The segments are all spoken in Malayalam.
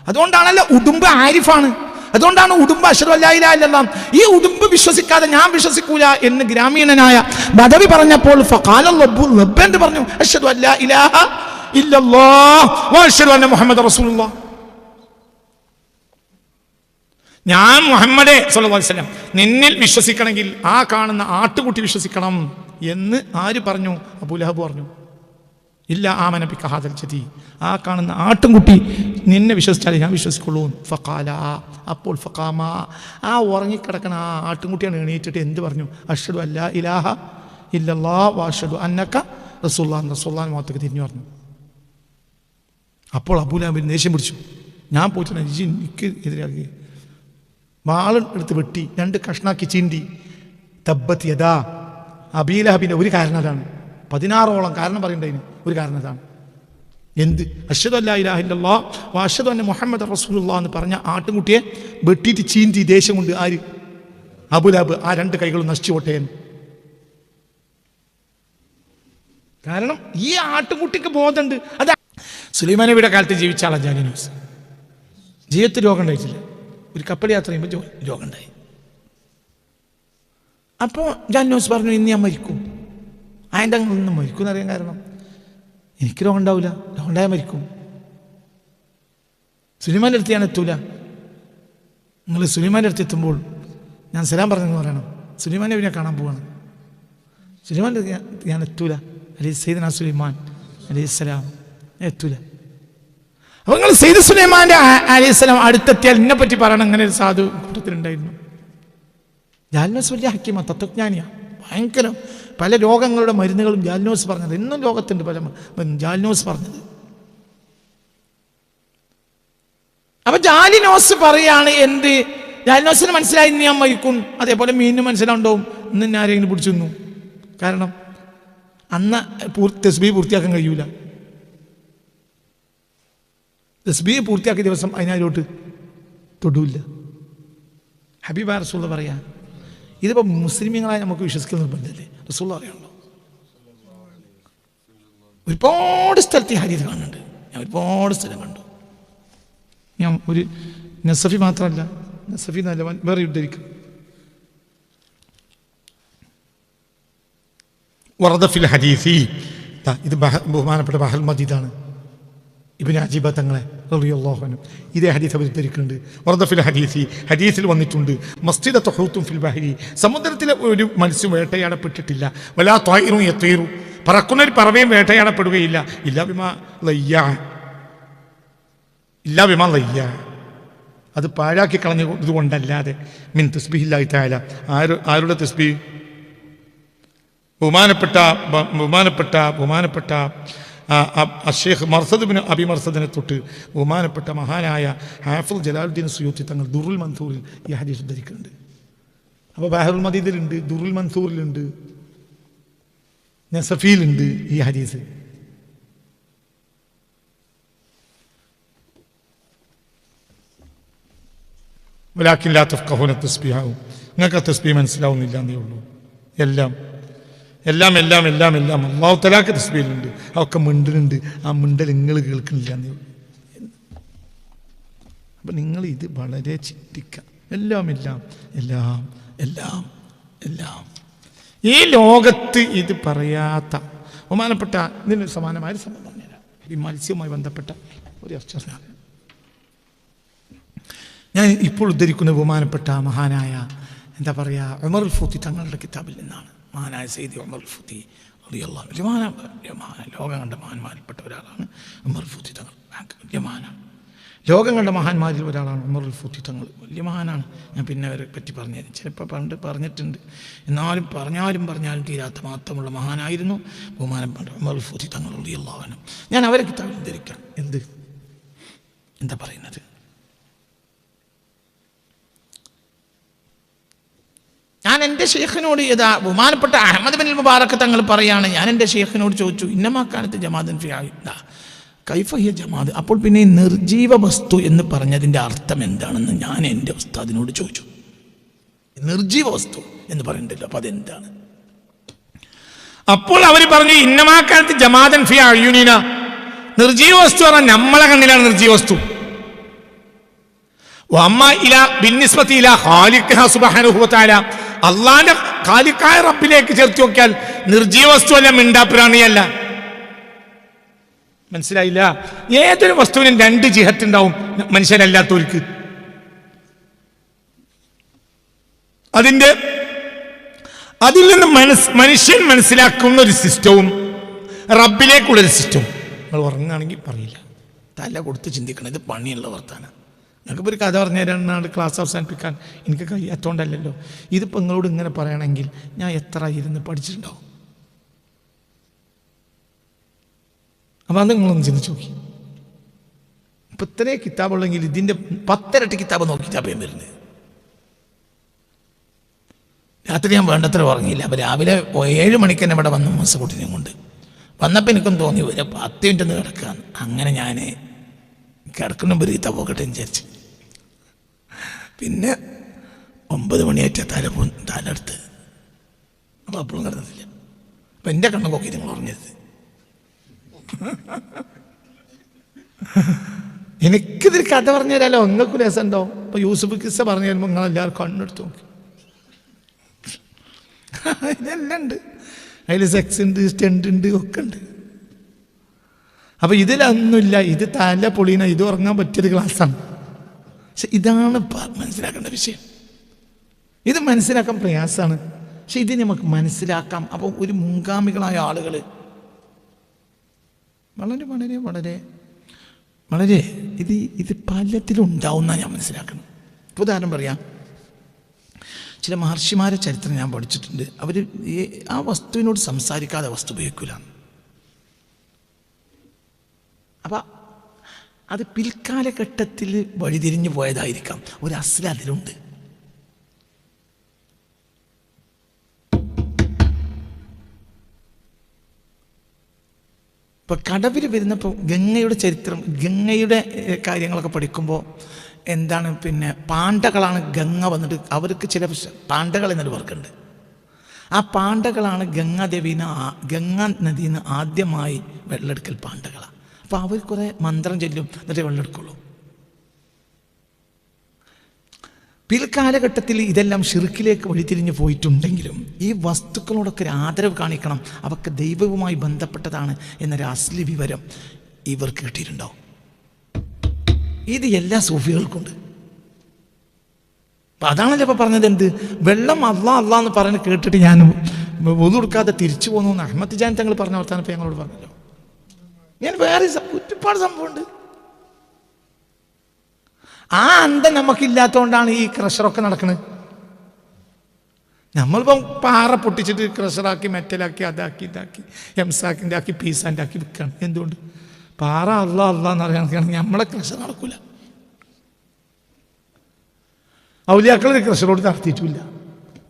അതുകൊണ്ടാണല്ലോ ഉടുമ്പ് ആരിഫാണ്. അതുകൊണ്ടാണ് ഉടുമ്പ് അശ്ഹദു അല്ലാ ഇലാഹ ഇല്ലല്ലാഹ്. ഈ ഉടുമ്പ് വിശ്വസിക്കാതെ ഞാൻ വിശ്വസിക്കൂല എന്ന് ഗ്രാമീണനായ ബദവി പറഞ്ഞപ്പോൾ ഫഖാല റബ്ബ് എന്ത് പറഞ്ഞു? അശ്ഹദു അല്ലാ ഇലാഹ ഇല്ലല്ലാഹ് വ അശ്ഹദു അന്ന മുഹമ്മദ റസൂലുള്ളാഹ്. ഞാൻ മുഹമ്മദേ സ്വല്ലല്ലാഹു അലൈഹി വസല്ലം നിന്നിൽ വിശ്വസിക്കണമെങ്കിൽ ആ കാണുന്ന ആട്ടുകുട്ടി വിശ്വസിക്കണം എന്ന് ആര് പറഞ്ഞു? അബൂലഹബ് പറഞ്ഞു. ഇല്ല ആമന ബിക ഹാദൽ ജദീ, ആ കാണുന്ന ആട്ടുംകുട്ടി നിന്നെ വിശ്വസിച്ചാലേ ഞാൻ വിശ്വസിക്കുള്ളൂ. ഫഖാല, അപ്പോൾ ഫഖാമ, ആ ഉറങ്ങിക്കിടക്കണ ആ ആട്ടുംകുട്ടിയാണ് എണീറ്റിട്ട് എന്ത് പറഞ്ഞു? അശ്ഹദു അല്ലാ ഇലാഹ ഇല്ലല്ലാഹ് വ അശ്ഹദു അന്നക റസൂലുള്ളാഹ്. റസൂലുള്ളാഹിന്റെ മുഖത്തേക്ക് തിരിഞ്ഞു പറഞ്ഞു. അപ്പോൾ അബൂലഹബിന് ദേഷ്യം പിടിച്ചു. ഞാൻ പോയിട്ട് എനിക്ക് എതിരാക്കി വാള് എടുത്ത് വെട്ടി 2 കഷ്ണാക്കി ചീന്തി. തബ്ബത് യദാ അബീലഹബിന്റെ ഒരു കാരണം അതാണ്. 16ഓളം കാരണം പറയണ്ടതിന് ഒരു കാരണം അതാണ്. എന്ത്? അശ്ഹദു അല്ലാ ഇലാഹ ഇല്ലല്ലാഹ് വ അശ്ഹദു അന്ന മുഹമ്മദ റസൂലുള്ളാഹ് എന്ന് പറഞ്ഞ ആട്ടുംകുട്ടിയെ വെട്ടിയിട്ട് ചീന്തി ദേഷ്യം കൊണ്ട് ആര്? അബൂലഹബ്. ആ 2 കൈകളും നശിച്ചു പോട്ടേന്ന്. കാരണം ഈ ആട്ടുംകുട്ടിക്ക് ബോധമുണ്ട്. അത് സുലൈമാൻ നബിയുടെ കാലത്ത് ജീവിച്ച ആളാണ് ജാലിനൂസ്. ജീവിതത്തിൽ രോഗം ഉണ്ടായിട്ടില്ല. ഒരു കപ്പൽ യാത്ര ചെയ്യുമ്പോൾ രോഗം ഉണ്ടായി. അപ്പോൾ ജാലിനൂസ് പറഞ്ഞു, ഇന്ന് ഞാൻ മരിക്കും. അതിൻ്റെ നിന്ന് മരിക്കും എന്നറിയാൻ കാരണം എനിക്ക് രോഗം ഉണ്ടാവില്ല, രോഗം ഉണ്ടായാൽ മരിക്കും. സുലൈമാൻ്റെ അടുത്ത് ഞാൻ എത്തൂല. നിങ്ങൾ സുലൈമാൻ്റെ അടുത്ത് എത്തുമ്പോൾ ഞാൻ സലാം പറഞ്ഞെന്ന് പറയണം. സുലൈമാൻ നബിയെ കാണാൻ പോവാണ്. സുലൈമാൻ്റെ അടുത്ത് ഞാൻ എത്തൂല. സയ്യിദുനാ സുലൈമാൻ അലൈഹിസ്സലാം എത്തൂല. അപ്പോൾ നിങ്ങൾ സയ്യിദ് സുലൈമാൻ്റെ അലൈഹിസ്സലാം അടുത്തെത്തിയാൽ എന്നെ പറ്റി പറയണം. അങ്ങനെ ഒരു സാധു കൂട്ടത്തിലുണ്ടായിരുന്നു. ജാലിനൂസ് വലിയ ഹക്കീമ, തത്വജ്ഞാനിയാണ്, ഭയങ്കര. പല രോഗങ്ങളുടെ മരുന്നുകളും ജാലിനൂസ് പറഞ്ഞത്. ഇന്നും ലോകത്തുണ്ട് പല ജാലിനൂസ് പറഞ്ഞത്. അപ്പൊ ജാലിനൂസ് പറയാണ് എന്ത്? ജാലിനൂസിന് മനസ്സിലായി ഇന്ന് ഞാൻ മരിക്കും. അതേപോലെ മീനിന് മനസ്സിലാവുണ്ടാവും ഇന്ന് ആരെങ്കിലും പിടിച്ചു നിന്നു. കാരണം അന്ന് തസ്ബീഹ് പൂർത്തിയാക്കാൻ കഴിയൂല. തസ്ബീഹ് പൂർത്തിയാക്കിയ ദിവസം അതിനാലോട്ട് തൊടൂല്ല. ഹബീബായ റസൂലുള്ളാഹി പറയാ, ഇതിപ്പോൾ മുസ്ലിമീങ്ങളായി നമുക്ക് വിശ്വസിക്കുന്ന നിർബന്ധമല്ലേ? റസൂലുള്ളാഹി അറിയാമല്ലോ. ഒരുപാട് സ്ഥലത്ത് ഈ ഹദീസ് കാണുന്നുണ്ട്. ഞാൻ ഒരുപാട് സ്ഥലം കണ്ടു. ഞാൻ ഒരു നസഫി മാത്രമല്ല, നസഫി നല്ല വേറെ ഉദ്ധരിക്കും. വറദ ഫിൽ ഹദീസി, ഇത് ബഹുമാനപ്പെട്ട ബഹൽ മദീദാണ്. ഇബ്നു അജീബ തങ്ങളെ റളിയല്ലാഹു അൻഹു ഇതേ ഹദീസ് അവർ ഉദ്ധരിക്കുന്നുണ്ട്. വറദ ഫിൽ ഹദീസി, ഹദീസിൽ വന്നിട്ടുണ്ട്, മസ്ജിദത്തു ഹൂത്തും ഫിൽ ബഹരി, സമുദ്രത്തിലെ ഒരു മത്സ്യം വേട്ടയാടപ്പെട്ടിട്ടില്ല. വലാ ത്വായിറുൻ യതീറു, പറക്കുന്നൊരു പറവയും വേട്ടയാടപ്പെടുകയില്ല. ഇല്ലാ ബിമാ ലയ്യ, അത് പാഴാക്കി കളഞ്ഞതുകൊണ്ടല്ലാതെ. മിൻ തസ്ബീഹില്ലാഹി തആല, ആരുടെ തസ്ബീഹ്? ബഹുമാനപ്പെട്ട അഷേഖ് മർസദ് ബിൻ അബി മർസദിനെ തൊട്ട് ബഹുമാനപ്പെട്ട മഹാനായ ഹാഫിൾ ജലാലുദ്ദീൻ സുയൂത്തി തങ്ങൾ ദുറുൽ മൻസൂറിൽ ഈ ഹദീസ് ഉദ്ധരിക്കുന്നുണ്ട്. അപ്പോൾ ബഹറുൽ മദീദിലുണ്ട്, ദുറുൽ മൻസൂറിലുണ്ട്, നസഫിയിലുണ്ട് ഈ ഹദീസ്. വലാകിൻ ലാ തഫ്ഖഹൂന തസ്ബീഹഹു, നിങ്ങൾക്ക് തസ്ബീഹ് മനസ്സിലാവുന്നില്ല എന്നേ ഉള്ളൂ. എല്ലാം അല്ലാഹു തആലാക്ക് തസ്ബീഹുണ്ട്. അതൊക്കെ മിണ്ടലുണ്ട്. ആ മിണ്ടൽ നിങ്ങൾ കേൾക്കുന്നില്ല എന്നേ ഉള്ളൂ. അപ്പം നിങ്ങൾ ഇത് വളരെ ചിന്തിക്കുക. എല്ലാം ഈ ലോകത്ത് ഇത് പറയാത്ത ബഹുമാനപ്പെട്ട ഇതിന് സമാനമായ ഒരു സംഭവം പറഞ്ഞുതരാം. ഈ മത്സ്യവുമായി ബന്ധപ്പെട്ട ഒരു ചർച്ച ഞാൻ ഇപ്പോൾ ഉദ്ധരിക്കുന്ന ബഹുമാനപ്പെട്ട മഹാനായ എന്താ പറയുക, ഉമറുൽ ഫൂത്തി തങ്ങളുടെ കിതാബിൽ നിന്നാണ്. മഹാനായ സയ്യിദ് ഉമറുൽ ഫൂത്തി റളിയല്ലാഹു അൻഹു, ലോകം കണ്ട മഹാന്മാരിൽപ്പെട്ട ഒരാളാണ് ഉമറുൽ ഫൂത്തി തങ്ങൾ. വലിയ മഹാനാണ്, ലോകം കണ്ട മഹാന്മാരിൽ ഒരാളാണ് ഉമറുൽ ഫൂത്തി തങ്ങൾ. വലിയ മഹാനാണ്. ഞാൻ പിന്നെ അവരെ പറ്റി പറഞ്ഞു, ചിലപ്പോൾ പണ്ട് പറഞ്ഞിട്ടുണ്ട്. എന്നാലും പറഞ്ഞാലും തീരാത്ത മാത്രമുള്ള മഹാനായിരുന്നു ബഹുമാനപ്പെട്ട ഉമറുൽ ഫൂത്തി തങ്ങൾ റളിയല്ലാഹു അൻഹു. ഞാൻ അവരെ കിതാബിൽ ഉദ്ധരിക്കാം. എന്താ പറയുന്നത്? ഞാൻ എൻ്റെ ഷെയ്ഖിനോട് ബഹുമാനപ്പെട്ട അഹമ്മദ് ബിൻ മുബാറക്ക് തങ്ങൾ പറയാണ്, ഞാൻ എൻ്റെ ഷെയ്ഖിനോട് ചോദിച്ചു, ഇന്നമാക്കാലത്ത് ജമാഅത്തുൻ ഫി കൈഫഹിയ ജമാഅത്ത്, അപ്പോൾ പിന്നെ ഈ നിർജീവ വസ്തു എന്ന് പറഞ്ഞതിൻ്റെ അർത്ഥം എന്താണെന്ന് ഞാൻ എൻ്റെ ഉസ്താദിനോട് ചോദിച്ചു. നിർജീവ വസ്തു എന്ന് പറയുന്നുണ്ടല്ലോ, അപ്പോൾ അതെന്താണ്? അപ്പോൾ അവർ പറഞ്ഞു, ഇന്നമാക്കാലത്ത് ജമാഅത്തുൻ ഫി അയ്യുനിന, നിർജീവ വസ്തു പറഞ്ഞാൽ നമ്മളെ കണ്ണിലാണ് നിർജീവ വസ്തു. അള്ളാന്റെ ഖാലിഖായ റബ്ബിലേക്ക് ചേർത്ത് നോക്കിയാൽ നിർജീവ വസ്തുവല്ല, മിണ്ടാപ്രാണിയല്ല. മനസ്സിലായില്ല? ഏതൊരു വസ്തുവിനും രണ്ട് ജിഹത്തുണ്ടാവും മനുഷ്യരല്ലാത്തവർക്ക്. അതിൽ നിന്ന് മനുഷ്യൻ മനസ്സിലാക്കുന്ന ഒരു സിസ്റ്റവും റബ്ബിലേക്കുള്ളൊരു സിസ്റ്റവും. നിങ്ങൾ ഉറങ്ങുകയാണെങ്കിൽ പറയില്ല, തല കൊടുത്ത് ചിന്തിക്കണം. ഇത് പണിയുള്ള വർത്താനം. നിങ്ങൾക്കിപ്പോൾ ഒരു കഥ പറഞ്ഞു തരാനാണ് ക്ലാസ് അവസാനിപ്പിക്കാൻ എനിക്ക് കഴിയാത്തോണ്ടല്ലോ. ഇതിപ്പോൾ നിങ്ങളോട് ഇങ്ങനെ പറയണമെങ്കിൽ ഞാൻ എത്ര ഇരുന്ന് പഠിച്ചിട്ടുണ്ടാവും. അപ്പം അത് നിങ്ങളൊന്ന് ചിന്തിച്ച് നോക്കി. ഇപ്പം ഇത്രയും കിതാബുള്ളെങ്കിൽ ഇതിൻ്റെ 10 ഇരട്ടി കിതാബ് നോക്കിയിട്ടാണ് പേൻ വരുന്നത്. രാത്രി ഞാൻ വേണ്ടത്ര ഉറങ്ങിയില്ല. അപ്പോൾ രാവിലെ 7 മണിക്ക് തന്നെ ഇവിടെ വന്നു മൂസക്കുട്ടിനെയും കൊണ്ട് വന്നപ്പോൾ എനിക്കൊന്നും തോന്നി ഒരു 10 മിനിറ്റ് ഒന്ന് കിടക്കാൻ. അങ്ങനെ ഞാൻ കിടക്കുന്ന ബരീത്ത പോകട്ടെ എന്ന് വിചാരിച്ചു. പിന്നെ 9 മണിയായിട്ട് തലെടുത്ത്. അപ്പോൾ അപ്പോഴും കിടന്നിട്ടില്ല. അപ്പം എൻ്റെ കണ്ണ് നോക്കി നിങ്ങൾ ഉറങ്ങരുത്. എനിക്കിതൊരു കഥ പറഞ്ഞു തരാമല്ലോ, നിങ്ങൾക്ക് രസമുണ്ടോ? ഇപ്പൊ യൂസുഫ് കിസ്സ പറഞ്ഞു തരുമ്പോൾ നിങ്ങളെല്ലാവരും കണ്ണെടുത്ത് നോക്കി. ഇതെല്ലാം ഉണ്ട്, അതിൽ സെക്സ് ഉണ്ട്, സ്റ്റെൻഡ് ഉണ്ട്, ഒക്കെ ഉണ്ട്. അപ്പൊ ഇതിലൊന്നുമില്ല. ഇത് തല പൊളീന, ഇത് ഉറങ്ങാൻ പറ്റിയൊരു ക്ലാസ്സാണ്. പക്ഷെ ഇതാണ് മനസ്സിലാക്കേണ്ട വിഷയം. ഇത് മനസ്സിലാക്കാൻ പ്രയാസമാണ്, പക്ഷെ ഇത് നമുക്ക് മനസ്സിലാക്കാം. അപ്പം ഒരു മുൻഗാമികളായ ആളുകൾ വളരെ വളരെ വളരെ വളരെ ഇത് പലത്തിലും ഉണ്ടാവുന്ന ഞാൻ മനസ്സിലാക്കണം. ഇപ്പോൾ ഉദാഹരണം പറയാം, ചില മഹർഷിമാരെ ചരിത്രം ഞാൻ പഠിച്ചിട്ടുണ്ട്. അവർ ആ വസ്തുവിനോട് സംസാരിക്കാതെ വസ്തു ഉപയോഗിക്കില്ല. അപ്പം അത് പിൽക്കാലഘട്ടത്തിൽ വഴിതിരിഞ്ഞു പോയതായിരിക്കാം. ഒരു അസ്ല അതിലുണ്ട്. ഇപ്പോൾ കടവിൽ വരുന്നപ്പോൾ ഗംഗയുടെ ചരിത്രം, ഗംഗയുടെ കാര്യങ്ങളൊക്കെ പഠിക്കുമ്പോൾ എന്താണ്, പിന്നെ പാണ്ഡകളാണ് ഗംഗ വന്നിട്ട്, അവർക്ക് ചില പാണ്ഡകൾ എന്നൊരു വർക്കുണ്ട്. ആ പാണ്ഡകളാണ് ഗംഗാ നദിയിൽ നിന്ന് ആദ്യമായി വെള്ളമെടുക്കൽ പാണ്ഡകളാണ്. അപ്പോൾ അവർ കുറേ മന്ത്രം ചൊല്ലും, എന്നിട്ട് വെള്ളമെടുക്കുള്ളൂ. പിൽക്കാലഘട്ടത്തിൽ ഇതെല്ലാം ഷിർക്കിലേക്ക് വഴിതിരിഞ്ഞു പോയിട്ടുണ്ടെങ്കിലും ഈ വസ്തുക്കളോടൊക്കെ ഒരു ആദരവ് കാണിക്കണം, അവർക്ക് ദൈവവുമായി ബന്ധപ്പെട്ടതാണ് എന്നൊരു അസ്ലി വിവരം ഇവർക്ക് കിട്ടിയിട്ടുണ്ടാവും. ഇത് എല്ലാ സൂഫികൾക്കുണ്ട്. അപ്പം അതാണല്ലോ ഇപ്പോൾ പറഞ്ഞത്. എന്ത് വെള്ളം അള്ളാ എന്ന് പറഞ്ഞ് കേട്ടിട്ട് ഞാൻ വുളു കൊടുക്കാതെ തിരിച്ചു പോന്നു എന്ന് അഹമ്മദ് ജാൻ തങ്ങൾ പറഞ്ഞ വർത്താനം ഇപ്പം ഞങ്ങളോട് പറഞ്ഞല്ലോ. ഞാൻ വേറെ ഒരുപാട് സംഭവമുണ്ട്. ആ അന്തം നമുക്കില്ലാത്തതുകൊണ്ടാണ് ഈ ക്രഷറൊക്കെ നടക്കുന്നത്. നമ്മളിപ്പം പാറ പൊട്ടിച്ചിട്ട് ക്രഷറാക്കി മെറ്റലാക്കി അതാക്കി ഇതാക്കി എംസാക്കിൻ്റെ ആക്കി പീസാൻ്റെ ആക്കി വിൽക്കുകയാണ്. എന്തുകൊണ്ട്? പാറ അള്ളാ എന്ന് അറിയാണെങ്കിൽ നമ്മളെ ക്രഷർ നടക്കില്ല. ഔലിയാക്കളൊരു ക്രഷറോട് നടത്തിയിട്ടില്ല.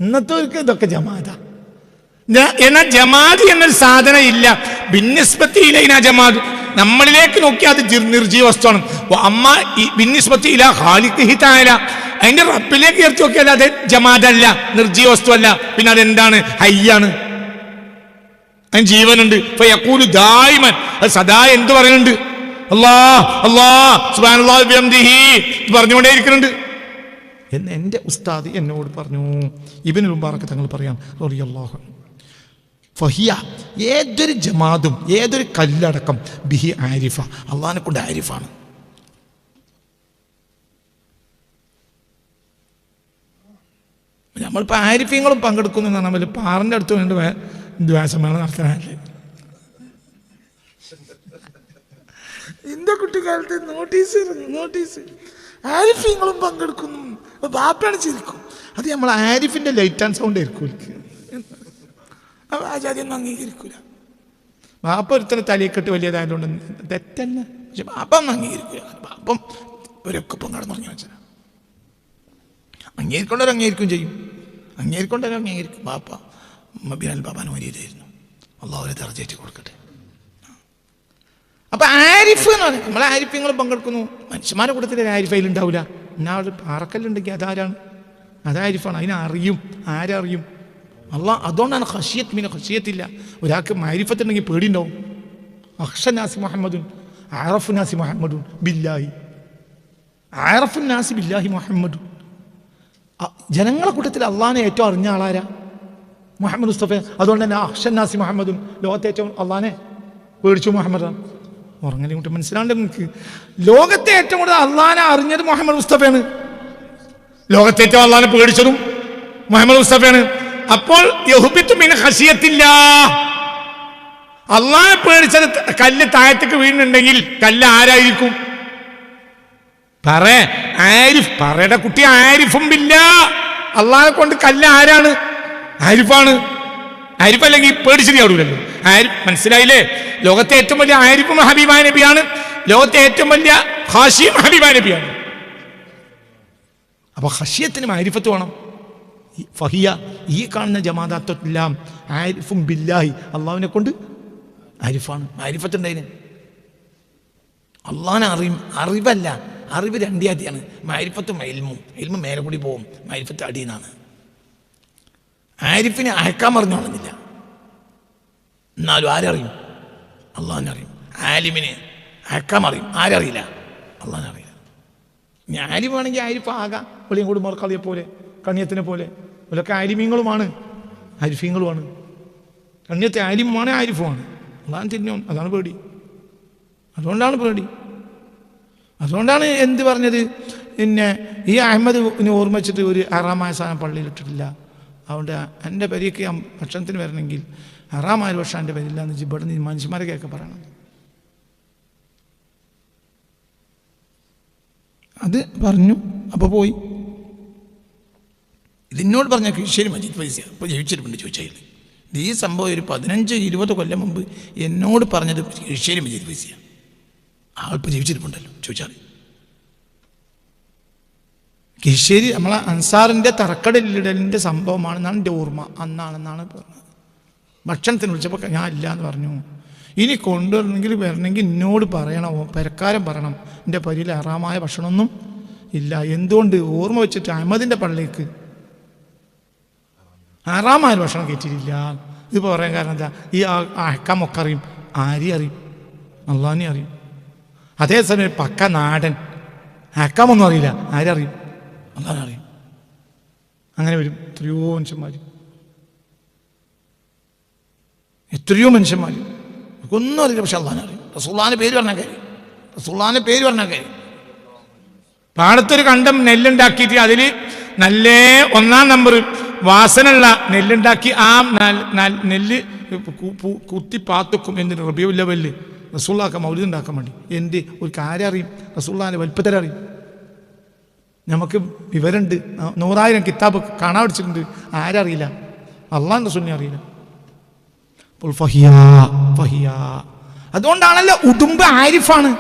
ഇന്നത്തെ ഇതൊക്കെ ജമാഅത. എന്നാൽ ജമാഅത്ത് എന്നൊരു സാധനം ഇല്ല. ഭിന്നിസ്ബത്തിയില്ല ജമാഅത്ത്. നമ്മളിലേക്ക് നോക്കിയാൽ അത് നിർജീവ വസ്തുവാണ്. അമ്മ ഭിന്നിസ്ബത്തിയില്ല ഖാലിഖിഹി തആല, അതിന്റെ റബ്ബിലേക്ക് ചേർത്ത് നോക്കിയാൽ അത് ജമാഅത്തല്ല, നിർജീവ വസ്തുവല്ല. പിന്നെ അതെന്താണ്? ഹയ്യാണ്, അതിന് ജീവനുണ്ട്. ഫയഖൂലു ദായിമൻ, അത് സദാ എന്ത് പറയുന്നുണ്ട്? അല്ലാഹ് അല്ലാഹ് സുബ്ഹാനല്ലാഹി ബിഹംദിഹി പറഞ്ഞുകൊണ്ടേയിരിക്കുന്നുണ്ട് എന്ന് എൻ്റെ ഉസ്താദ് എന്നോട് പറഞ്ഞു. ഇബ്നുൽ മുബാറക് തങ്ങൾ പറയാം റളിയല്ലാഹു അൻഹു, ഫഹിയ, ഏതൊരു ജമാഅത്തും ഏതൊരു കല്ലടക്കം ബിഹി ആരിഫ, അള്ളാഹിനെ കൊണ്ട് ആരിഫാണ്. നമ്മളിപ്പോൾ ആരിഫ്യങ്ങളും പങ്കെടുക്കുന്നു എന്ന് പറഞ്ഞാൽ പാറിൻ്റെ അടുത്ത് വേണ്ട ദ്വാസമേള നടത്താനല്ലേ. എൻ്റെ കുട്ടിക്കാലത്ത് നോട്ടീസ് ആരിഫ്യങ്ങളും പങ്കെടുക്കുന്നു, ബാപ്പാണ് ചിരിക്കും. അത് നമ്മൾ ആരിഫിൻ്റെ ലൈറ്റ് ആൻഡ് സൗണ്ട് ആയിരിക്കും. അപ്പോൾ ആ ജാതി ഒന്നും അംഗീകരിക്കൂല. ബാപ്പ ഒരുത്തന്നെ തലയെക്കെട്ട് വലിയതായതുകൊണ്ട് തെറ്റല്ല, പക്ഷെ ബാപ്പ ഒന്നും അംഗീകരിക്കൂല. ബാപ്പം ഒരൊക്കെ ഇപ്പം കടന്നുറങ്ങി വെച്ചാൽ അംഗീകരിക്കൊണ്ടവർ അംഗീകരിക്കുകയും ചെയ്യും, അംഗീകരിക്കൊണ്ടവർ അംഗീകരിക്കും. ബാപ്പ ബിലാൽ ബാബാന് വലിയതായിരുന്നു, അള്ളാഹു അവരെ ദർജയേറ്റി കൊടുക്കട്ടെ. അപ്പം ആരിഫ് എന്ന് പറയും. നമ്മൾ ആരിഫ്യങ്ങൾ പങ്കെടുക്കുന്നു. മനുഷ്യന്മാരുടെ കൂട്ടത്തിൽ ഒരു ആരിഫ് അതിലുണ്ടാവില്ല. എന്നാൽ പാറക്കല്ലുണ്ടെങ്കിൽ അതാരാണ്? അതാരിഫാണ്. അതിനറിയും. ആരറിയും? അള്ളാഹ്. അതുകൊണ്ടാണ് ഖശിയത്ത്. പിന്നെ ഖശിയത്തില്ല. ഒരാൾക്ക് മാരിഫത്തുണ്ടെങ്കിൽ പേടിയുണ്ടാവും. അഖ്ഷനാസി മുഹമ്മദുൻ അറഫുനാസി മുഹമ്മദുൻ ബില്ലാഹി. ആറഫുൻ നാസി ബില്ലാഹി മുഹമ്മദ്, ജനങ്ങളെ കൂട്ടത്തിൽ അള്ളാഹിനെ ഏറ്റവും അറിഞ്ഞ ആളാരാ? മുഹമ്മദ് മുസ്തഫ. അതുകൊണ്ട് തന്നെ അഹ്ഷൻ നാസി മുഹമ്മദും, ലോകത്തെ ഏറ്റവും അള്ളാഹിനെ പേടിച്ചു മുഹമ്മദാണ്. ഉറങ്ങലി കൂട്ടി മനസ്സിലാണ്ട് നിങ്ങൾക്ക്. ലോകത്തെ ഏറ്റവും കൂടുതൽ അള്ളാഹിനെ അറിഞ്ഞത് മുഹമ്മദ് മുസ്തഫയാണ്. ലോകത്തെ ഏറ്റവും അള്ളാഹിനെ പേടിച്ചതും മുഹമ്മദ് മുസ്തഫയാണ്. അപ്പോൾ യഹ്ബിതു മിൻ ഖശിയത്തില്ലാഹ്, അള്ളാഹിനെ പേടിച്ചത് കല്ല് താഴത്തേക്ക് വീഴുന്നുണ്ടെങ്കിൽ കല്ല് ആരായിരിക്കും? ആരിഫ്. പറയുടെ കുട്ടി ആരിഫും ബില്ലാഹ്. അള്ളാഹിനെ കൊണ്ട് കല്ല് ആരാണ്? ആരിഫാണ്. ആരിഫ് അല്ലെങ്കിൽ പേടിച്ചിരിയാടൂലല്ലോ. ആരിഫ് മനസ്സിലായില്ലേ? ലോകത്തെ ഏറ്റവും വലിയ ആരിഫും ഹബീബായ നബിയാണ്. ലോകത്തെ ഏറ്റവും വലിയ ഖാശിയും ഹബീബായ നബിയാണ്. അപ്പൊ ഖശിയത്തിനും ആരിഫത്ത് വേണം. ഫഹിയ, ഈ കാണുന്ന ജമാഅത്തെല്ലാം ആരിഫും ബില്ലാഹി, അള്ളാഹുവിനെ കൊണ്ട് ആരിഫാണ്. ആരിഫത്ത് ഉണ്ടായിന്. അള്ളാഹിനെ അറിയും. അറിവല്ല, അറിവ് രണ്ടിയാതിയാണ്. മാരിഫത്തും ഇൽമും. ഇൽമു മേലെ കൂടി പോവും, മാരിഫത്ത് അടിയെന്നാണ്. ആരിഫിനെ അയക്കാൻ പറഞ്ഞോളുന്നില്ല, എന്നാലും ആരറിയും? അള്ളാഹിനെ അറിയും. ആലിമിനെ അയക്കാൻ അറിയും, ആരറിയില്ല? അള്ളാഹിനെ അറിയില്ല. ഇനി ആലിമാണെങ്കിൽ ആരിഫ് ആകാം, വെളിയും കൂടി മറക്കളിയെ പോലെ, കണ്യത്തിനെ പോലെ. ഇവരൊക്കെ ആലിമീങ്ങളുമാണ്, ആരിഫീങ്ങളുമാണ്. കണ്യത്തെ ആലിമുമാണ്, ആരിഫുമാണ്. അള്ളാഹ് തിരിഞ്ഞോൻ. അതാണ് പേടി. അതുകൊണ്ടാണ് പേടി. അതുകൊണ്ടാണ് എന്ത് പറഞ്ഞത്? പിന്നെ ഈ അഹമ്മദ് ഓർമ്മിച്ചിട്ട് ഒരു ഹറാമായ സാധനം പള്ളിയിൽ ഇട്ടിട്ടില്ല. അതുകൊണ്ട് എൻ്റെ പെരിക്ക് ഭക്ഷണത്തിന് വരണമെങ്കിൽ ഹറാമായ ഭക്ഷണം എൻ്റെ പേരില്ല എന്ന് ഇവിടെ നിന്ന് മനുഷ്യന്മാരൊക്കെ പറയണം. അത് പറഞ്ഞു. അപ്പോൾ പോയി. ഇതിനോട് പറഞ്ഞ കിഷേരി മജീദ് ഫൈസി ഇപ്പോൾ ജീവിച്ചിട്ടുണ്ട് ചോദിച്ചാൽ. ഈ സംഭവം ഒരു 15-20 കൊല്ലം മുമ്പ് എന്നോട് പറഞ്ഞത് കിഷേരി മജീദ് ഫൈസിയാണ്. ആളിപ്പോൾ ജീവിച്ചിരിപ്പുണ്ടല്ലോ ചോദിച്ചാൽ. കിഷേരി നമ്മളെ അൻസാറിൻ്റെ തറക്കടലിടലിൻ്റെ സംഭവമാണെന്നാണ് എൻ്റെ ഓർമ്മ. അന്നാണെന്നാണ് പറഞ്ഞത്. ഭക്ഷണത്തിന് വിളിച്ചപ്പോൾ ഞാൻ ഇല്ല എന്ന് പറഞ്ഞു. ഇനി വരണമെങ്കിൽ എന്നോട് പറയണം, പെരക്കാരൻ പറയണം, എൻ്റെ പരിയിൽ ഹറാമായ ഭക്ഷണമൊന്നും ഇല്ല. എന്തുകൊണ്ട്? ഓർമ്മ വെച്ചിട്ട് അഹമ്മദിൻ്റെ പള്ളിക്ക് ഹറാമായ ഭക്ഷണം കയറ്റിയിട്ടില്ല. ഇത് പറയാൻ കാരണം എന്താ? ഈ അഹക്കാമൊക്കെ അറിയും. ആരെയും അറിയും? അള്ളാഹിനെ അറിയും. അതേസമയം പക്ക നാടൻ അഹക്കാമൊന്നും അറിയില്ല. ആരറിയും? അള്ളാഹിനെ അറിയും. അങ്ങനെ വരും എത്രയോ മനുഷ്യന്മാർ ഒന്നും അറിയില്ല, പക്ഷെ അള്ളാഹിനെ അറിയും. റസൂലുള്ളാഹിന്റെ പേര് പറഞ്ഞാൽ കാര്യം. റസൂലുള്ളാഹിന്റെ പേര് പറഞ്ഞാൽ കാര്യം. പാടത്തൊരു കണ്ടം നെല്ലുണ്ടാക്കിയിട്ട് അതിൽ നല്ല 1-ാം നമ്പർ വാസനുള്ള നെല്ലുണ്ടാക്കി ആ നെല്ല് കുത്തി പാത്തുക്കും. എന്തിന്? റബീഉൽ അവ്വലിൽ റസൂലുള്ളാഹിക്ക് മൗലിദ് ഉണ്ടാക്കാൻ വേണ്ടി. എന്ത്? ഒരു കാര്യം അറിയും, റസൂലുള്ളാഹിന്റെ വലിപ്പത്തിൽ അറിയും. നമുക്ക് വിവരമുണ്ട്. 100,000 കിതാബ് കാണാൻ പഠിച്ചിട്ടുണ്ട്. ആരറിയില്ല? അള്ളാഹിന്റെ റസൂലിനെ അറിയില്ല. അതുകൊണ്ടാണല്ലോ ഉടുമ്പ് ആരിഫാണ്.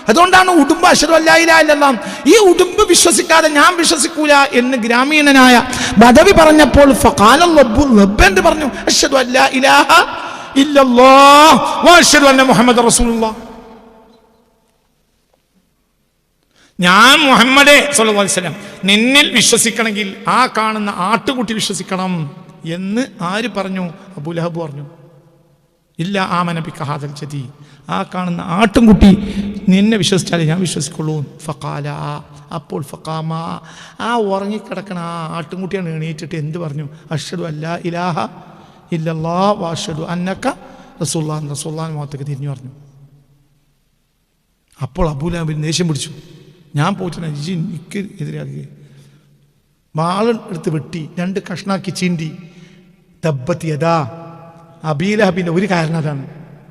അതുകൊണ്ടാണ് ഉടുമ്പ് അശ്ഹദു അല്ലാ ഇലാഹ ഇല്ലല്ലാഹ്. ഈ ഉടുമ്പ് വിശ്വസിക്കാതെ ഞാൻ വിശ്വസിക്കൂല എന്ന് ഗ്രാമീണനായ ബദവി പറഞ്ഞപ്പോൾ റബ്ബ് പറഞ്ഞു അശ്ഹദു അല്ലാ ഇലാഹ ഇല്ലല്ലാഹ് വ അശ്ഹദു അന്ന മുഹമ്മദ റസൂലുള്ളാഹ്. ഞാൻ മുഹമ്മദേ സ്വല്ലല്ലാഹു അലൈഹി വസല്ലം നിന്നിൽ വിശ്വസിക്കണമെങ്കിൽ ആ കാണുന്ന ആട്ടുകുട്ടി വിശ്വസിക്കണം എന്ന് ആര് പറഞ്ഞു? അബൂലഹബ് പറഞ്ഞു. ഇല്ല ആമന ബിക ഹാദൽ ജദീ, ആ കാണുന്ന ആട്ടുംകുട്ടി നിന്നെ വിശ്വസിച്ചാലേ ഞാൻ വിശ്വസിക്കുള്ളൂ. ഫഖാല, അപ്പോൾ ഫഖാമ, ആ ഉറങ്ങിക്കിടക്കണ ആ ആട്ടുംകുട്ടിയാണ് എണീറ്റിട്ട് എന്ത് പറഞ്ഞു? അശ്ഹദു അല്ലാ ഇലാഹ ഇല്ലല്ലാഹ് വ അശ്ഹദു അന്നക റസൂലുള്ളാഹ്. റസൂലുള്ളാഹിന്റെ മുഖത്തേക്ക് തിരിഞ്ഞു പറഞ്ഞു. അപ്പോൾ അബൂലഹബിന് ദേഷ്യം പിടിച്ചു. ഞാൻ പോയിട്ട് എനിക്ക് എതിരാക്കി വാളെടുത്ത് വെട്ടി 2 കഷ്ണാക്കി ചീന്തി. തബ്ബത് യദാ അബീലഹബിൻ്റെ ഒരു കാരണം അതാണ്.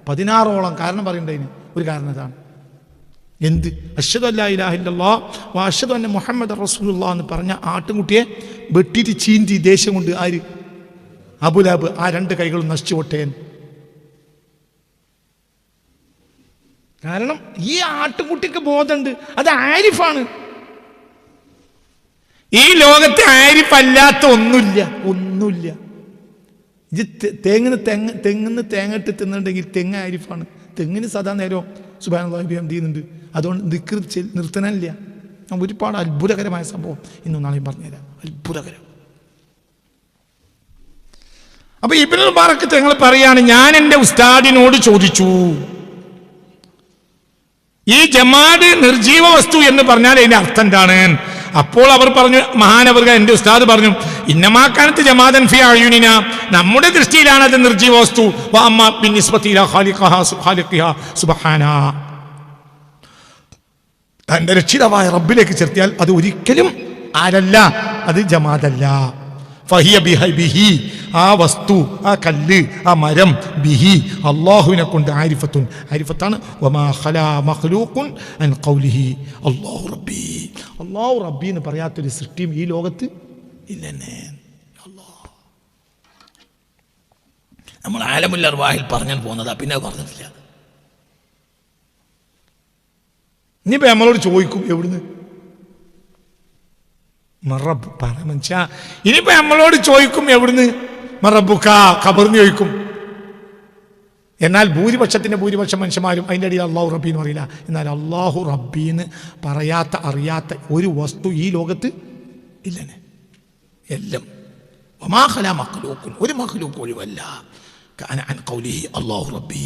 16ഓളം കാരണം പറയണ്ടതിന് ഒരു കാരണം അതാണ്. എന്ത്? അശ്ഹദു അല്ലാ ഇലാഹ ഇല്ലല്ലാഹ് വ അശ്ഹദു അന്ന മുഹമ്മദ റസൂലുള്ളാഹ് എന്ന് പറഞ്ഞ ആട്ടുംകുട്ടിയെ വെട്ടിയിട്ട് ചീന്തി ദേഷ്യം കൊണ്ട്. ആര്? അബൂലഹബ്. ആ 2 കൈകളും നശിച്ചു പൊട്ടേൻ. കാരണം ഈ ആട്ടുകുട്ടിക്ക് ബോധമുണ്ട്, അത് ആരിഫാണ്. ഈ ലോകത്ത് ആരിഫ് അല്ലാത്ത ഒന്നുമില്ല. ഇത് തെങ്ങിന്ന് തേങ്ങ ഇട്ട് തിന്നുണ്ടെങ്കിൽ തെങ്ങ് ആരിഫാണ്. തെങ്ങിന് സദാ നേരം സുബ്ഹാനല്ലാഹി ബിഹംദിഹി ചെയ്യുന്നുണ്ട്. അതുകൊണ്ട് ദിക്ർ നിർത്തണില്ല. ഒരുപാട് അത്ഭുതകരമായ സംഭവം ഇന്നും നാളെയും പറഞ്ഞുതരാം. അത്ഭുതകരം. അപ്പൊ ഇബ്നുൽ മുബാറക് തങ്ങൾ പറയാണ്, ഞാൻ എൻ്റെ ഉസ്താദിനോട് ചോദിച്ചു, ഈ ജമാദ് നിർജീവ വസ്തു എന്ന് പറഞ്ഞാൽ അതിന്റെ അർത്ഥം എന്താണ്? അപ്പോൾ അവർ പറഞ്ഞു, മഹാനവർഗ എന്റെ ഉസ്താദ് പറഞ്ഞു, ഇന്നമാക്കാനത്ത് ജമാദൻ ഫി അയുനിന, നമ്മുടെ ദൃഷ്ടിയിലാണ് അത് നിർജീവ വസ്തു. വഅമ്മാ ബിനിസ്ബതി ഇലാ ഖാലിഖിഹാ സുബ്ഹാനാ, തന്റെ രക്ഷിതാവായ റബ്ബിലേക്ക് ചേർത്തിയാൽ അത് ഒരിക്കലും ആരല്ല, അത് ജമാദല്ല. ഫഹിയ ബിഹി, ആ വസ്തു, ആ കല്ല്, ആ മരം, ബിഹി അല്ലാഹുവിനെ കൊണ്ട് ആരിഫത്തുൻ, ആരിഫത്താണ്. വമാ ഖലാ മഖ്ലൂഖുൻ അൻ ഖൗലിഹി അല്ലാഹു റബ്ബി, അല്ലാഹു റബ്ബി എന്ന് പറയാത്തൊരു സൃഷ്ടിയും ഈ ലോകത്ത് ഇല്ലെന്നേ. അല്ലാഹ് നമ്മൾ ആലമുൽ അർവാഹിൽ പറഞ്ഞു പോകുന്നതാ, പിന്നെ പറഞ്ഞിട്ടില്ല. ഇനിയിപ്പോൾ നമ്മളോട് ചോദിക്കും എവിടുന്ന് മറബ് പറമൻഷ, ഇനിയിപ്പോ നമ്മളോട് ചോദിക്കും എവിടുന്ന് മറബുക്ക, ഖബറിന് ചോദിക്കും. എന്നാൽ ഭൂരിപക്ഷം മനുഷ്യന്മാരും അതിൻ്റെ ഇടയിൽ അള്ളാഹു റബ്ബി എന്ന് പറയില്ല. എന്നാൽ അള്ളാഹു റബ്ബീന്ന് പറയാത്ത അറിയാത്ത ഒരു വസ്തു ഈ ലോകത്ത് ഇല്ലെന്ന്. എല്ലാം ഒരു മഖ്ലൂഖ് ഒഴിവല്ല. അള്ളാഹു റബ്ബി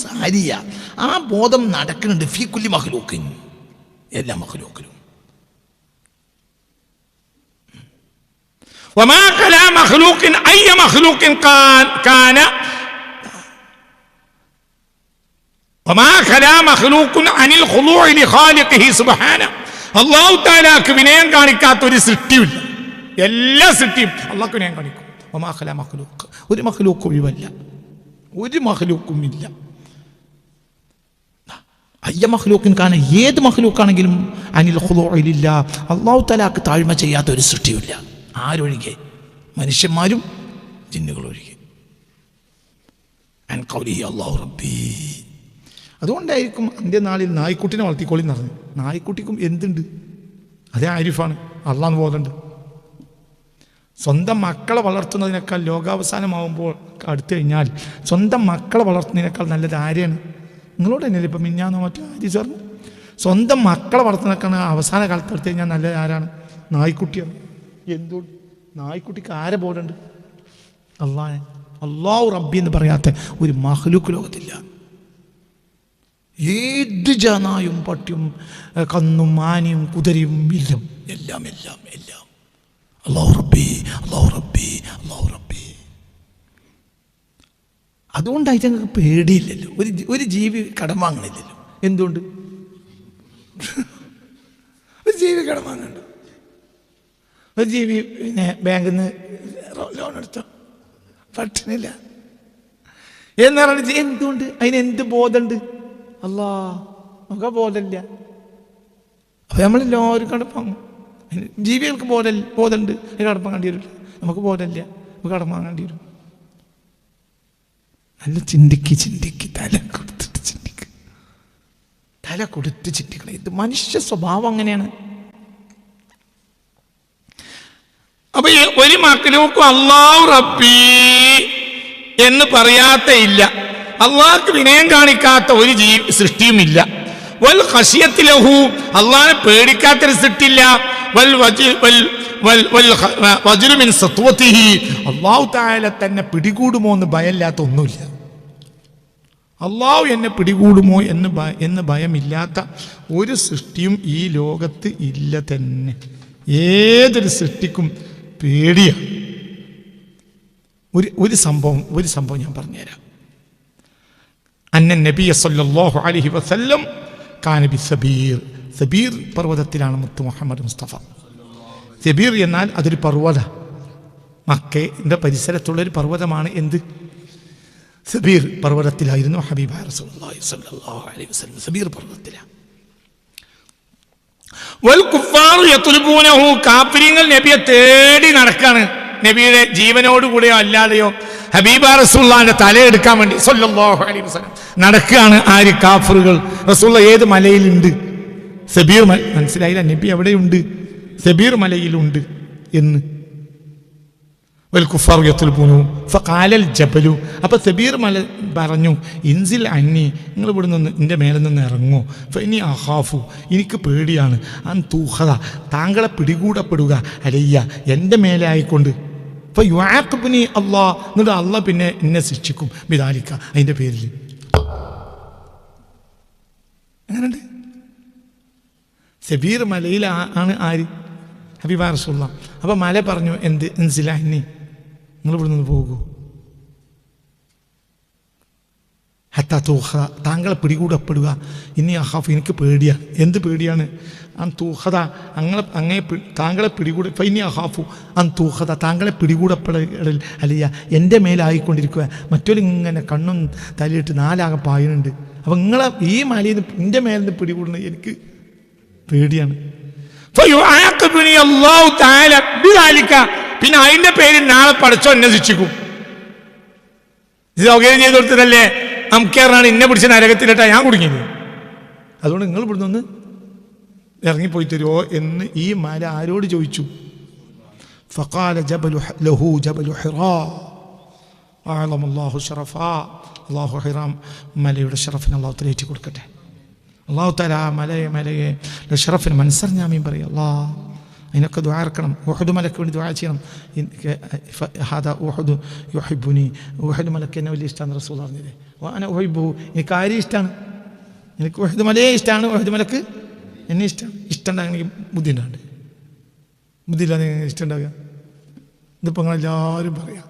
സാരിയ, ആ ബോധം നടക്കുന്നുണ്ട് ഫീ കുല്ലി മഖ്ലൂഖിൻ, എല്ലാ മഖ്ലൂഖിലും. وما خلا مخلوق أي مخلوق كان وما خلا مخلوق عن الخضوع لخالقه سبحانه. അല്ലാഹു തആലക്ക് വിനയം കാണിക്കാത്ത ഒരു സൃഷ്ടിയില്ല. എല്ലാ സൃഷ്ടിയും അല്ലാഹുവിനെ വിനയം കാണിക്കും. വമാ ഖലാ മഖ്ലൂഖ്, ഒരു മഖ്ലൂഖും ഇല്ല, ഒരു മഖ്ലൂഖും ഇല്ല. അയ്യ മഖ്ലൂഖിൻ കാന, ഏത് മഖ്ലൂഖാണെങ്കിലും അനിൽ ഖുദൂഇ ലില്ലാഹ്, അല്ലാഹു തആലക്ക് താഴ്മ ചെയ്യാത്ത ഒരു സൃഷ്ടിയില്ല. ആരൊഴികെ? മനുഷ്യന്മാരും ജിന്നുകളൊഴികെ. അല്ലാഹു റബ്ബി. അതുകൊണ്ടായിരിക്കും അന്ത്യനാളിൽ നായ്ക്കുട്ടിനെ വളർത്തിക്കോളി എന്ന് പറഞ്ഞു. നായ്ക്കുട്ടിക്കും എന്തുണ്ട്? അതേ ആരിഫാണ്, അള്ളാഹ് ബോധമുണ്ട്. സ്വന്തം മക്കളെ വളർത്തുന്നതിനേക്കാൾ ലോകാവസാനമാവുമ്പോൾ അടുത്തു കഴിഞ്ഞാൽ സ്വന്തം മക്കളെ വളർത്തുന്നതിനേക്കാൾ നല്ലത് ആരെയാണ്? നിങ്ങളോട് തന്നെയല്ലേ ഇപ്പം മിഞ്ഞാന്നോ മറ്റോ ആര്യ സാറിന് സ്വന്തം മക്കളെ വളർത്തുന്നതിനേക്കാൾ അവസാന കാലത്ത് എടുത്തു കഴിഞ്ഞാൽ നല്ലത് ആരാണ്? നായ്ക്കുട്ടിയാണ്. എന്തുകൊണ്ട്? നായ്ക്കുട്ടിക്ക് ആരെ ബോധമുണ്ട്? അല്ലാഹു റബ്ബി എന്ന് പറയാത്ത ഒരു മഖ്ലൂഖ് ലോകത്തില്ല. ഏത് ജനായും പട്ടിയും കന്നും ആനയും കുതിരയും എല്ലാം എല്ലാം എല്ലാം എല്ലാം അല്ലാഹു റബ്ബി, അല്ലാഹു റബ്ബി, അല്ലാഹു റബ്ബി. അതുകൊണ്ടായിട്ട് ഞങ്ങൾക്ക് പേടിയില്ലല്ലോ. ഒരു ജീവി കടം വാങ്ങണില്ലല്ലോ. എന്തുകൊണ്ട്? ഒരു ജീവി കടം വാങ്ങണ്ട. ഒരു ജീവി പിന്നെ ബാങ്കിൽ നിന്ന് ലോൺ എടുത്തോ, പറ്റണില്ല എന്ന് പറഞ്ഞ എന്തുകൊണ്ട്? അതിനെന്ത് ബോധമുണ്ട്? നമുക്ക് ബോധമില്ല. അപ്പം നമ്മളെല്ലാവരും കടപ്പാങ്ങും. ജീവികൾക്ക് ബോധമുണ്ട്, അതിന് കടപ്പാങ്ങേണ്ടി വരില്ല. നമുക്ക് ബോധമില്ല, നമുക്ക് കടപ്പാങ്ങേണ്ടി വരും. നല്ല ചിന്തിക്ക്, തല കൊടുത്തിട്ട് ചിന്തിക്ക്, തല കൊടുത്ത് ചിന്തിക്കണം. ഇത് മനുഷ്യ സ്വഭാവം അങ്ങനെയാണ്. അപ്പൊ ഒരു മഖ്ലൂഖും അല്ലാഹു റബ്ബി എന്ന് പറയാത്ത ഇല്ല, അള്ളാഹ്ക്ക് വിനയം കാണിക്കാത്ത ഒരു സൃഷ്ടിയും ഇല്ല. വൽ ഖശിയത്തി ലഹു, അള്ളാഹിനെ പേടിക്കാത്തൊരു സൃഷ്ടിയില്ല. വൽ വജ്ലു മിൻ സത്വതിഹി, അല്ലാഹു തആല തന്നെ പിടികൂടുമോ എന്ന് ഭയമില്ലാത്ത ഒന്നുമില്ല. അള്ളാഹു എന്നെ പിടികൂടുമോ എന്ന് ഭയമില്ലാത്ത ഒരു സൃഷ്ടിയും ഈ ലോകത്ത് ഇല്ല തന്നെ. ഏതൊരു സൃഷ്ടിക്കും പേടിയാണ്. ഒരു സംഭവം ഞാൻ പറഞ്ഞുതരാം. അന്ന നബിയ സല്ലല്ലാഹു അലൈഹി വസല്ലം കാന ബിസബീർ, സബീർ പർവ്വതത്തിലാണ് മുത്ത് മുഹമ്മദ് മുസ്തഫ. സബീർ എന്നാൽ അതൊരു പർവ്വത, മക്കയുടെ പരിസരത്തുള്ളൊരു പർവ്വതമാണ്. എന്ത്? സബീർ പർവ്വതത്തിലായിരുന്നു ഹബീബായ റസൂലുള്ളാഹി സ്വല്ലല്ലാഹു അലൈഹി വസല്ലം സബീർ പർവ്വതത്തിലാണ്. വൽ കുഫാറു യത്ലുബൂനഹു, കാഫിരീങ്ങൾ നബിയെ തേടി നടക്കാണ്. നബിയുടെ ജീവനോടുകൂടെയോ അല്ലാതെയോ ഹബീബാ റസൂലുള്ളാഹിന്റെ തലയെടുക്കാൻ വേണ്ടി സ്വല്ലല്ലാഹു അലൈഹി വസല്ലം നടക്കുകയാണ്. ആര്? കാഫിറുകൾ. റസൂലുള്ള ഏത് മലയിലുണ്ട്? സബീർ. മനസ്സിലായില്ല? നബി എവിടെയുണ്ട്? സബീർ മലയിലുണ്ട് എന്ന്. വൽ കുഫാറു യത്ലുബൂനഹു ഫഖാലൽ ജബലു, അപ്പൊ സബീർ മല പറഞ്ഞു, ഇൻസിൽ അന്നി, നിങ്ങൾ ഇവിടെ നിന്ന് എൻ്റെ മേലെ നിന്ന് ഇറങ്ങോ. ഫഇന്നി അഖാഫു, എനിക്ക് പേടിയാണ്, അൻ തൂഖദ, താങ്കളെ പിടികൂടപ്പെടുക, അലയ്യ, എൻ്റെ മേലെ ആയിക്കൊണ്ട്. ഫയുആഖിബ്നി അല്ലാഹ്, എന്നിട്ട് അള്ളാഹ് പിന്നെ എന്നെ ശിക്ഷിക്കും, ബിദാലിക, അതിൻ്റെ പേരിൽ. സബീർ മലയിൽ ആണ് ആര്? ഹബീബ റസൂലുള്ളാഹ്. അപ്പോൾ മല പറഞ്ഞു, എന്ത് ഇൻസിലാനി, നിങ്ങൾ ഇവിടെ നിന്ന് പോകൂ, ഹത്താ തൂഹ, താങ്കളെ പിടികൂടപ്പെടുക, ഇനി അഹാഫ്, എനിക്ക് പേടിയാണ്. എന്ത് പേടിയാണ്? അൻ തൂഹത, താങ്കളെ പിടികൂട, ഫൈനി അഹാഫു അൻ തൂഹത, താങ്കളെ പിടികൂടപ്പെടൽ അല്ലയ്യ, എൻ്റെ മേലായിക്കൊണ്ടിരിക്കുക, മറ്റൊരു ഇങ്ങനെ കണ്ണും തലയിട്ട് നാലാകെ പായുന്നുണ്ട്. അപ്പം നിങ്ങളെ ഈ മലയിൽ നിന്ന് എൻ്റെ മേലിൽ നിന്ന് പിടികൂടുന്നത് എനിക്ക് പേടിയാണ്. പിന്നെ അതിൻ്റെ പേരിൽ നാളെ പടച്ചോ എന്നെ ശിക്ഷിക്കും. ഇത് സൗകര്യം ചെയ്ത് കൊടുത്തതല്ലേ, നമുക്കേറാണ് ഇന്നെ പിടിച്ച നരകത്തിലിട്ടാ ഞാൻ കുടുങ്ങിയത്. അതുകൊണ്ട് നിങ്ങൾ ഇവിടുന്ന് ഒന്ന് ഇറങ്ങിപ്പോയി തരുമോ എന്ന് ഈ മല ആരോട് ചോദിച്ചു? ഫഖാല ലഹു ജബലു ഹിറാ അഅലമല്ലാഹു ശറഫാ. അല്ലാഹു ഹിറാം മലയുടെ ഷറഫിന് അല്ലാഹു തആല ഏറ്റി കൊടുക്കട്ടെ. അല്ലാഹു തആല മലയെ ഷറഫിന് മനസ്സറിഞ്ഞാമീൻ പറയും. അല്ലാഹ് അതിനൊക്കെ ദുആ ഇറക്കണം. ഉഹദ് മലക്ക് വേണ്ടി ദുആ ചെയ്യണം. ഹാദാ ഉഹദ് യുഹിബ്ബുനി, ഉഹദ് മലക്ക് എന്നെ വലിയ ഇഷ്ടമാണ് റസൂൽ പറഞ്ഞത്. വാന ഉഹിബ്ബുഹു, എനിക്ക് ആരും ഇഷ്ടമാണ്, എനിക്ക് ഉഹദ് മലയെ ഇഷ്ടമാണ്, ഉഹദ് മലക്ക് എന്നെ ഇഷ്ടമാണ്. ഇഷ്ടം ഉണ്ടാകണമെങ്കിൽ ബുദ്ധി ഉണ്ടാണ്ട്, ബുദ്ധി ഇല്ലാതെ ഇഷ്ടം ഉണ്ടാവുക? ഇതിപ്പോൾ നിങ്ങളെല്ലാവരും പറയാം.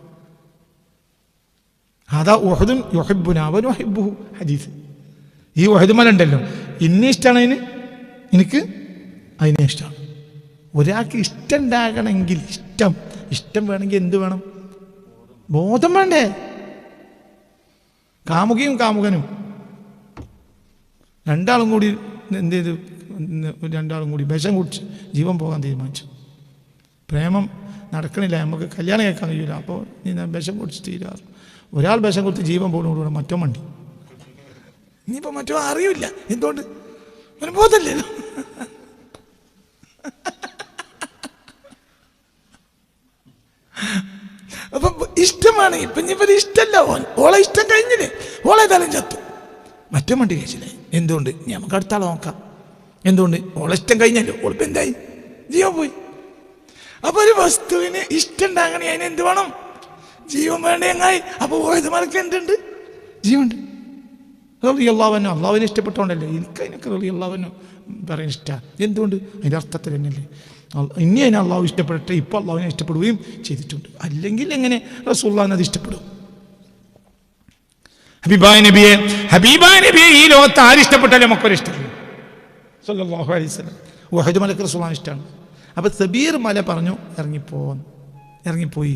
ഹാദാ ഉഹദുൻ യുഹിബ്ബുനാ വ നുഹിബ്ബുഹു ഹദീസ്. ഈ ഉഹദ് മല ഉണ്ടല്ലോ, ഇന്നെ ഇഷ്ടമാണ് അതിന്, എനിക്ക് അതിനെ ഇഷ്ടമാണ്. ഒരാൾക്ക് ഇഷ്ടം ഉണ്ടാകണമെങ്കിൽ ഇഷ്ടം വേണമെങ്കിൽ എന്ത് വേണം? ബോധം വേണ്ടേ? കാമുകിയും കാമുകനും രണ്ടാളും കൂടി എന്ത് ചെയ്തു? രണ്ടാളും കൂടി വിഷം കുടിച്ച് ജീവൻ പോകാൻ തീരുമാനിച്ചു. പ്രേമം നടക്കണില്ല, നമുക്ക് കല്യാണം കേൾക്കാൻ കഴിയില്ല, അപ്പോൾ നീ വിഷം കുടിച്ച് തീരാറ്. ഒരാൾ വിഷം കൊടുത്ത് ജീവൻ പോകുന്നതോടുകൂടെ മറ്റോ മണ്ടി. ഇനിയിപ്പോൾ മറ്റോ അറിയില്ല, എന്തുകൊണ്ട്? അവന് ബോധമില്ലല്ലോ. അപ്പൊ ഇഷ്ടമാണ്. ഇപ്പം ഇവര് ഇഷ്ടമല്ല, ഓളെ ഇഷ്ടം കഴിഞ്ഞില്ലേ, ഓളേതായാലും ചത്തു, മറ്റേ മണ്ടി കഴിച്ചില്ലേ. എന്തുകൊണ്ട്? നമുക്ക് അടുത്താളെ നോക്കാം. എന്തുകൊണ്ട്? ഓളെ ഇഷ്ടം കഴിഞ്ഞല്ലോ, ഓളിപ്പം എന്തായി? ജീവൻ പോയി. അപ്പൊ ഒരു വസ്തുവിന് ഇഷ്ടം ഉണ്ടാകണേ അതിന് എന്ത് വേണം? ജീവൻ വേണ്ടേ? എങ്ങായി. അപ്പൊ ഓയത് മലക്ക് എന്തുണ്ട്? ജീവനുണ്ട്. റളിയല്ലാഹു അള്ളാഹുവിനെ ഇഷ്ടപ്പെട്ടോണ്ടല്ലേ എനിക്ക് അതിനൊക്കെ റളിയല്ലാഹു പറയാൻ ഇഷ്ടമാണ്. എന്തുകൊണ്ട്? അതിൻ്റെ അർത്ഥത്തിൽ തന്നെയല്ലേ. ഇനി അതിനെ അള്ളാഹു ഇഷ്ടപ്പെടട്ടെ, ഇപ്പോൾ അള്ളാഹുവിനെ ഇഷ്ടപ്പെടുകയും ചെയ്തിട്ടുണ്ട്. അല്ലെങ്കിൽ എങ്ങനെ റസൂലുള്ളാഹിനെ അത് ഇഷ്ടപ്പെടും? ഹബീബായ നബിയെ ഈ ലോകത്ത് ആരിഷ്ടപ്പെട്ടാലും നമുക്കൊരു ഇഷ്ടമില്ല. സല്ലല്ലാഹു അലൈഹി വസല്ലം ഉഹദ് മലക്ക് റസൂലുള്ളാഹിനെ ഇഷ്ടമാണ്. അപ്പോൾ സബീർ മല പറഞ്ഞു, ഇറങ്ങിപ്പോയി,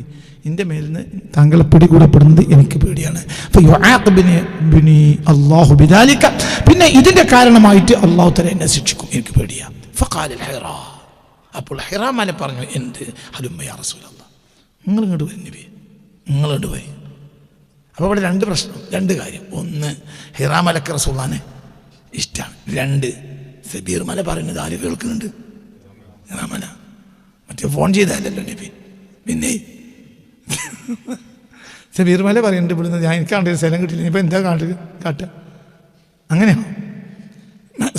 എൻ്റെ മേലിൽ നിന്ന് താങ്കളെ പിടികൂടപ്പെടുന്നത് എനിക്ക് പേടിയാണ്. പിന്നെ ഇതിൻ്റെ കാരണമായിട്ട് അള്ളാഹു തആല എന്നെ ശിക്ഷിക്കും, എനിക്ക് പേടിയാണ്. ഫഖാലൽ ഹിറാ, അപ്പോൾ ഹിറാ മല പറഞ്ഞു, എന്ത്? ഹലുമ്മ യാ റസൂലല്ലാഹ്, നിങ്ങളിങ്ങോട്ട് വരും നബി, നിങ്ങളിങ്ങോട്ട് പോയി. അപ്പോൾ ഇവിടെ രണ്ട് കാര്യം. ഒന്ന്, ഹിറാ മലക്ക് റസൂലുള്ളാഹിനെ ഇഷ്ടമാണ്. രണ്ട്, സബീർ മല പറയുന്നത് ആര് കേൾക്കുന്നുണ്ട്? ഹിറാ മല. മറ്റേ ഫോൺ ചെയ്താലല്ലോ നബി. പിന്നെ സബീർ മല പറയുന്നുണ്ട് ഇവിടുന്ന്, ഞാൻ എനിക്ക് കണ്ടൊരു സ്ഥലം കിട്ടില്ല, ഇപ്പം എന്താ കാട്ടുക? അങ്ങനെയാണോ?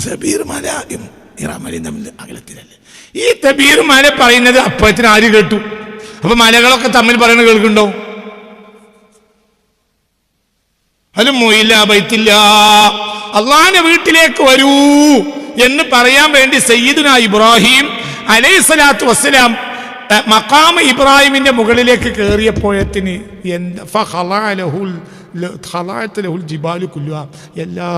സബീർ മലയും ഹിറാ മലയും തമ്മിൽ അകലത്തിലല്ലേ. ഈ സബീർ മല പറയുന്നത് അപ്പത്തിന് ആര് കേട്ടു? അപ്പൊ മലകളൊക്കെ തമ്മിൽ പറയുന്നത് കേൾക്കുന്നുണ്ടോ? അള്ളാന്റെ വീട്ടിലേക്ക് വരൂ എന്ന് പറയാൻ വേണ്ടി സയ്യിദുനാ ഇബ്രാഹിം അലൈഹിസ്സലാത്തു വസ്സലാം മഖാമ ഇബ്രാഹിമിന്റെ മുകളിലേക്ക് കയറിയപ്പോഴത്തിന് എല്ലാ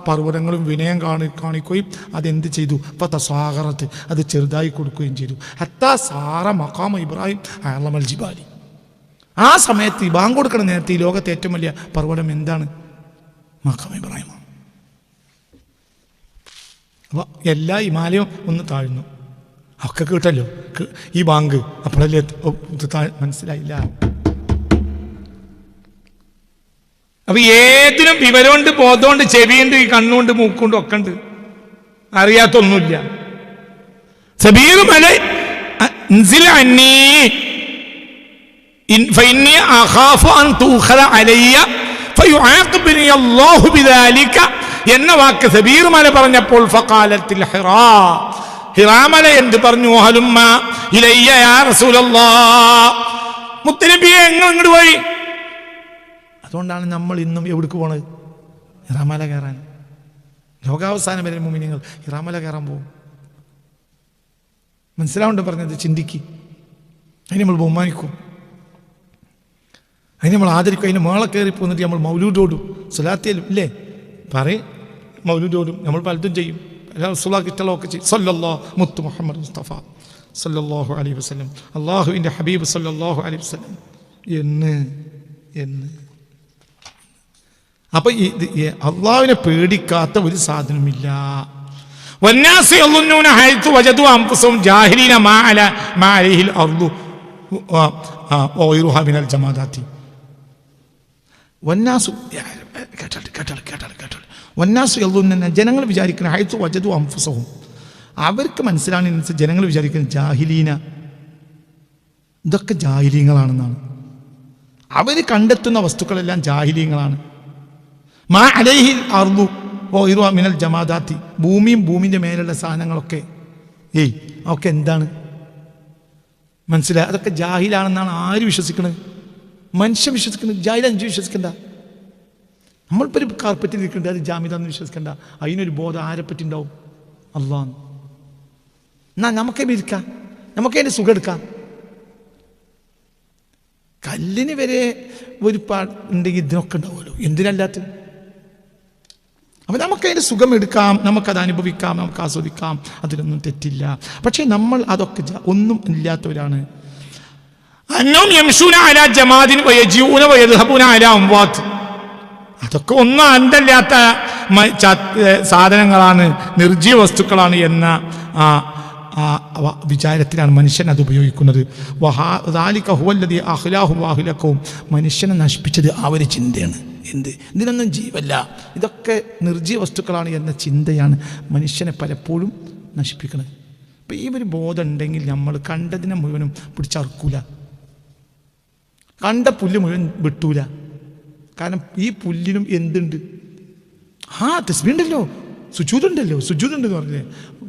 പർവ്വതങ്ങളും വിനയം കാണിക്കുകയും അതെന്ത് ചെയ്തു? ഫതസാഗറത്ത്, അത് ചെറുതായി കൊടുക്കുകയും ചെയ്തു. ഹത്താ സാറ മഖാമ ഇബ്രാഹിം അഅ്ളമൽ ജിബാലി. ആ സമയത്ത് ഈ ബാങ്ക് കൊടുക്കണ നേരത്തെ ഈ ലോകത്തെ ഏറ്റവും വലിയ പർവ്വതം എന്താണ്? മഖാമ ഇബ്രാഹിം. അപ്പോൾ എല്ലാ ഹിമാലയവും ഒന്ന് താഴ്ന്നു. ഒക്കെ കേട്ടല്ലോ ഈ ബാങ്ക്. അപ്പോഴല്ലേ മനസ്സിലായില്ല. അപ്പൊ ഏതിനും വിവരമുണ്ട്, ബോധമുണ്ട്, ചെവിയുണ്ട്, ഈ കണ്ണുകൊണ്ട്, മൂക്കുകൊണ്ട് ഒക്കെ ഉണ്ട്, അറിയാത്തൊന്നുമില്ല. സബീർ മല എന്ന വാക്ക് സബീർ മല പറഞ്ഞപ്പോൾ ഫഖാലത്തിൽ ഹിറാ, ഹിറാമല എന്ത് പറഞ്ഞു? ഹലുമ്മ ഇലയ്യ യാ റസൂലല്ലാഹ്, മുത്തനബിയെ ഇങ്ങോട്ട് പോയി. അതുകൊണ്ടാണ് നമ്മൾ ഇന്നും എവിടേക്ക് പോണത്? ഹിറാമല കയറാൻ. ലോകാവസാനം വരെ മുഅ്മിനീങ്ങൾ ഹിറാമല കയറാൻ പോകും. മനസ്സിലാവുണ്ട് പറഞ്ഞത്? ചിന്തിക്ക്. അതിന് നമ്മൾ ബഹുമാനിക്കും, അതിന് നമ്മൾ ആദരിക്കും. അതിന് മേളെ കയറി പോന്നിട്ട് നമ്മൾ മൗലൂദോടും സ്വലാത്തിലും ഇല്ലേ പറയും, മൗലൂദോടും നമ്മൾ പലതും ചെയ്യും. റസൂലുള്ളാഹിക്ക് ഇഷ്ടമുള്ളതൊക്കെ ചെയ്യും. സല്ലല്ലാഹു മുത്ത് മുഹമ്മദ് മുസ്തഫ സല്ലല്ലാഹു അലൈഹി വസല്ലം, അള്ളാഹുവിൻ്റെ ഹബീബ് സല്ലല്ലാഹു അലൈഹി വസല്ലം എന്ന്. അപ്പൊ അള്ളാഹുവിനെ പേടിക്കാത്ത ഒരു സാധനമില്ല. വന്നാസി യظنون حيث وجدوا أنفسهم جاهلين ما عليه الأرض وغيرها من الجمادات. വന്നാസു വന്നാസു യظنون, ജനങ്ങൾ വിചാരിക്കുന്ന حيث وجدوا أنفسهم, അവർക്ക് മനസ്സിലാണ് ജനങ്ങൾ വിചാരിക്കുന്നത് ജാഹിലീന, ഇതൊക്കെ ജാഹിലീങ്ങളാണെന്നാണ്. അവർ കണ്ടെത്തുന്ന വസ്തുക്കളെല്ലാം ജാഹിലീങ്ങളാണ്. മാ അലൈഹിൽ അർദു വഗൈറുഹാ മിനൽ ജമാദാത്തി, ഭൂമിയും ഭൂമിൻ്റെ മേലുള്ള സാധനങ്ങളൊക്കെ ഒക്കെ എന്താണ് മനസ്സിലായി? അതൊക്കെ ജാഹിലാണെന്നാണ് ആര് വിശ്വസിക്കുന്നത്? മനുഷ്യൻ വിശ്വസിക്കുന്നത്. ജാഹിലാണെന്ന് വിശ്വസിക്കണ്ട. നമ്മളിപ്പോൾ ഒരു കാർപ്പറ്റിൽ ഇരിക്കേണ്ടത് അത് ജാമിദാന്ന് വിശ്വസിക്കണ്ട. അതിനൊരു ബോധം ആരെപ്പറ്റി ഉണ്ടാവും? അള്ളാഹ്. എന്നാ നമുക്കേ ഇരിക്കാം, നമുക്കതിൻ്റെ സുഖം എടുക്കാം. കല്ലിന് വരെ ഒരു ഉണ്ടെങ്കിൽ ഇതിനൊക്കെ ഉണ്ടാവുമല്ലോ, എന്തിനല്ലാത്ത? അപ്പം നമുക്കതിൻ്റെ സുഖം എടുക്കാം, നമുക്കത് അനുഭവിക്കാം, നമുക്ക് ആസ്വദിക്കാം, അതിലൊന്നും തെറ്റില്ല. പക്ഷേ നമ്മൾ അതൊക്കെ ഒന്നും ഇല്ലാത്തവരാണ്. അതൊക്കെ ഒന്നും അന്തല്ലാത്ത സാധനങ്ങളാണ്, നിർജീവ വസ്തുക്കളാണ് എന്ന വിചാരത്തിലാണ് മനുഷ്യൻ അത് ഉപയോഗിക്കുന്നത്. മനുഷ്യനെ നശിപ്പിച്ചത് ആ ഒരു ചിന്തയാണ്. ഇതിനൊന്നും ജീവല്ല, ഇതൊക്കെ നിർജീവ വസ്തുക്കളാണ് എന്ന ചിന്തയാണ് മനുഷ്യനെ പലപ്പോഴും നശിപ്പിക്കുന്നത്. അപ്പം ഈ ഒരു ബോധം ഉണ്ടെങ്കിൽ നമ്മൾ കണ്ടതിനെ മുഴുവനും പിടിച്ചറക്കൂല, കണ്ട പുല്ല് മുഴുവൻ വെട്ടൂല. കാരണം ഈ പുല്ലിനും എന്തുണ്ട്? തസ്ബീഹ് ഉണ്ടല്ലോ, സുജൂദുണ്ടല്ലോ, സുജൂദുണ്ടെന്ന് പറഞ്ഞില്ലേ?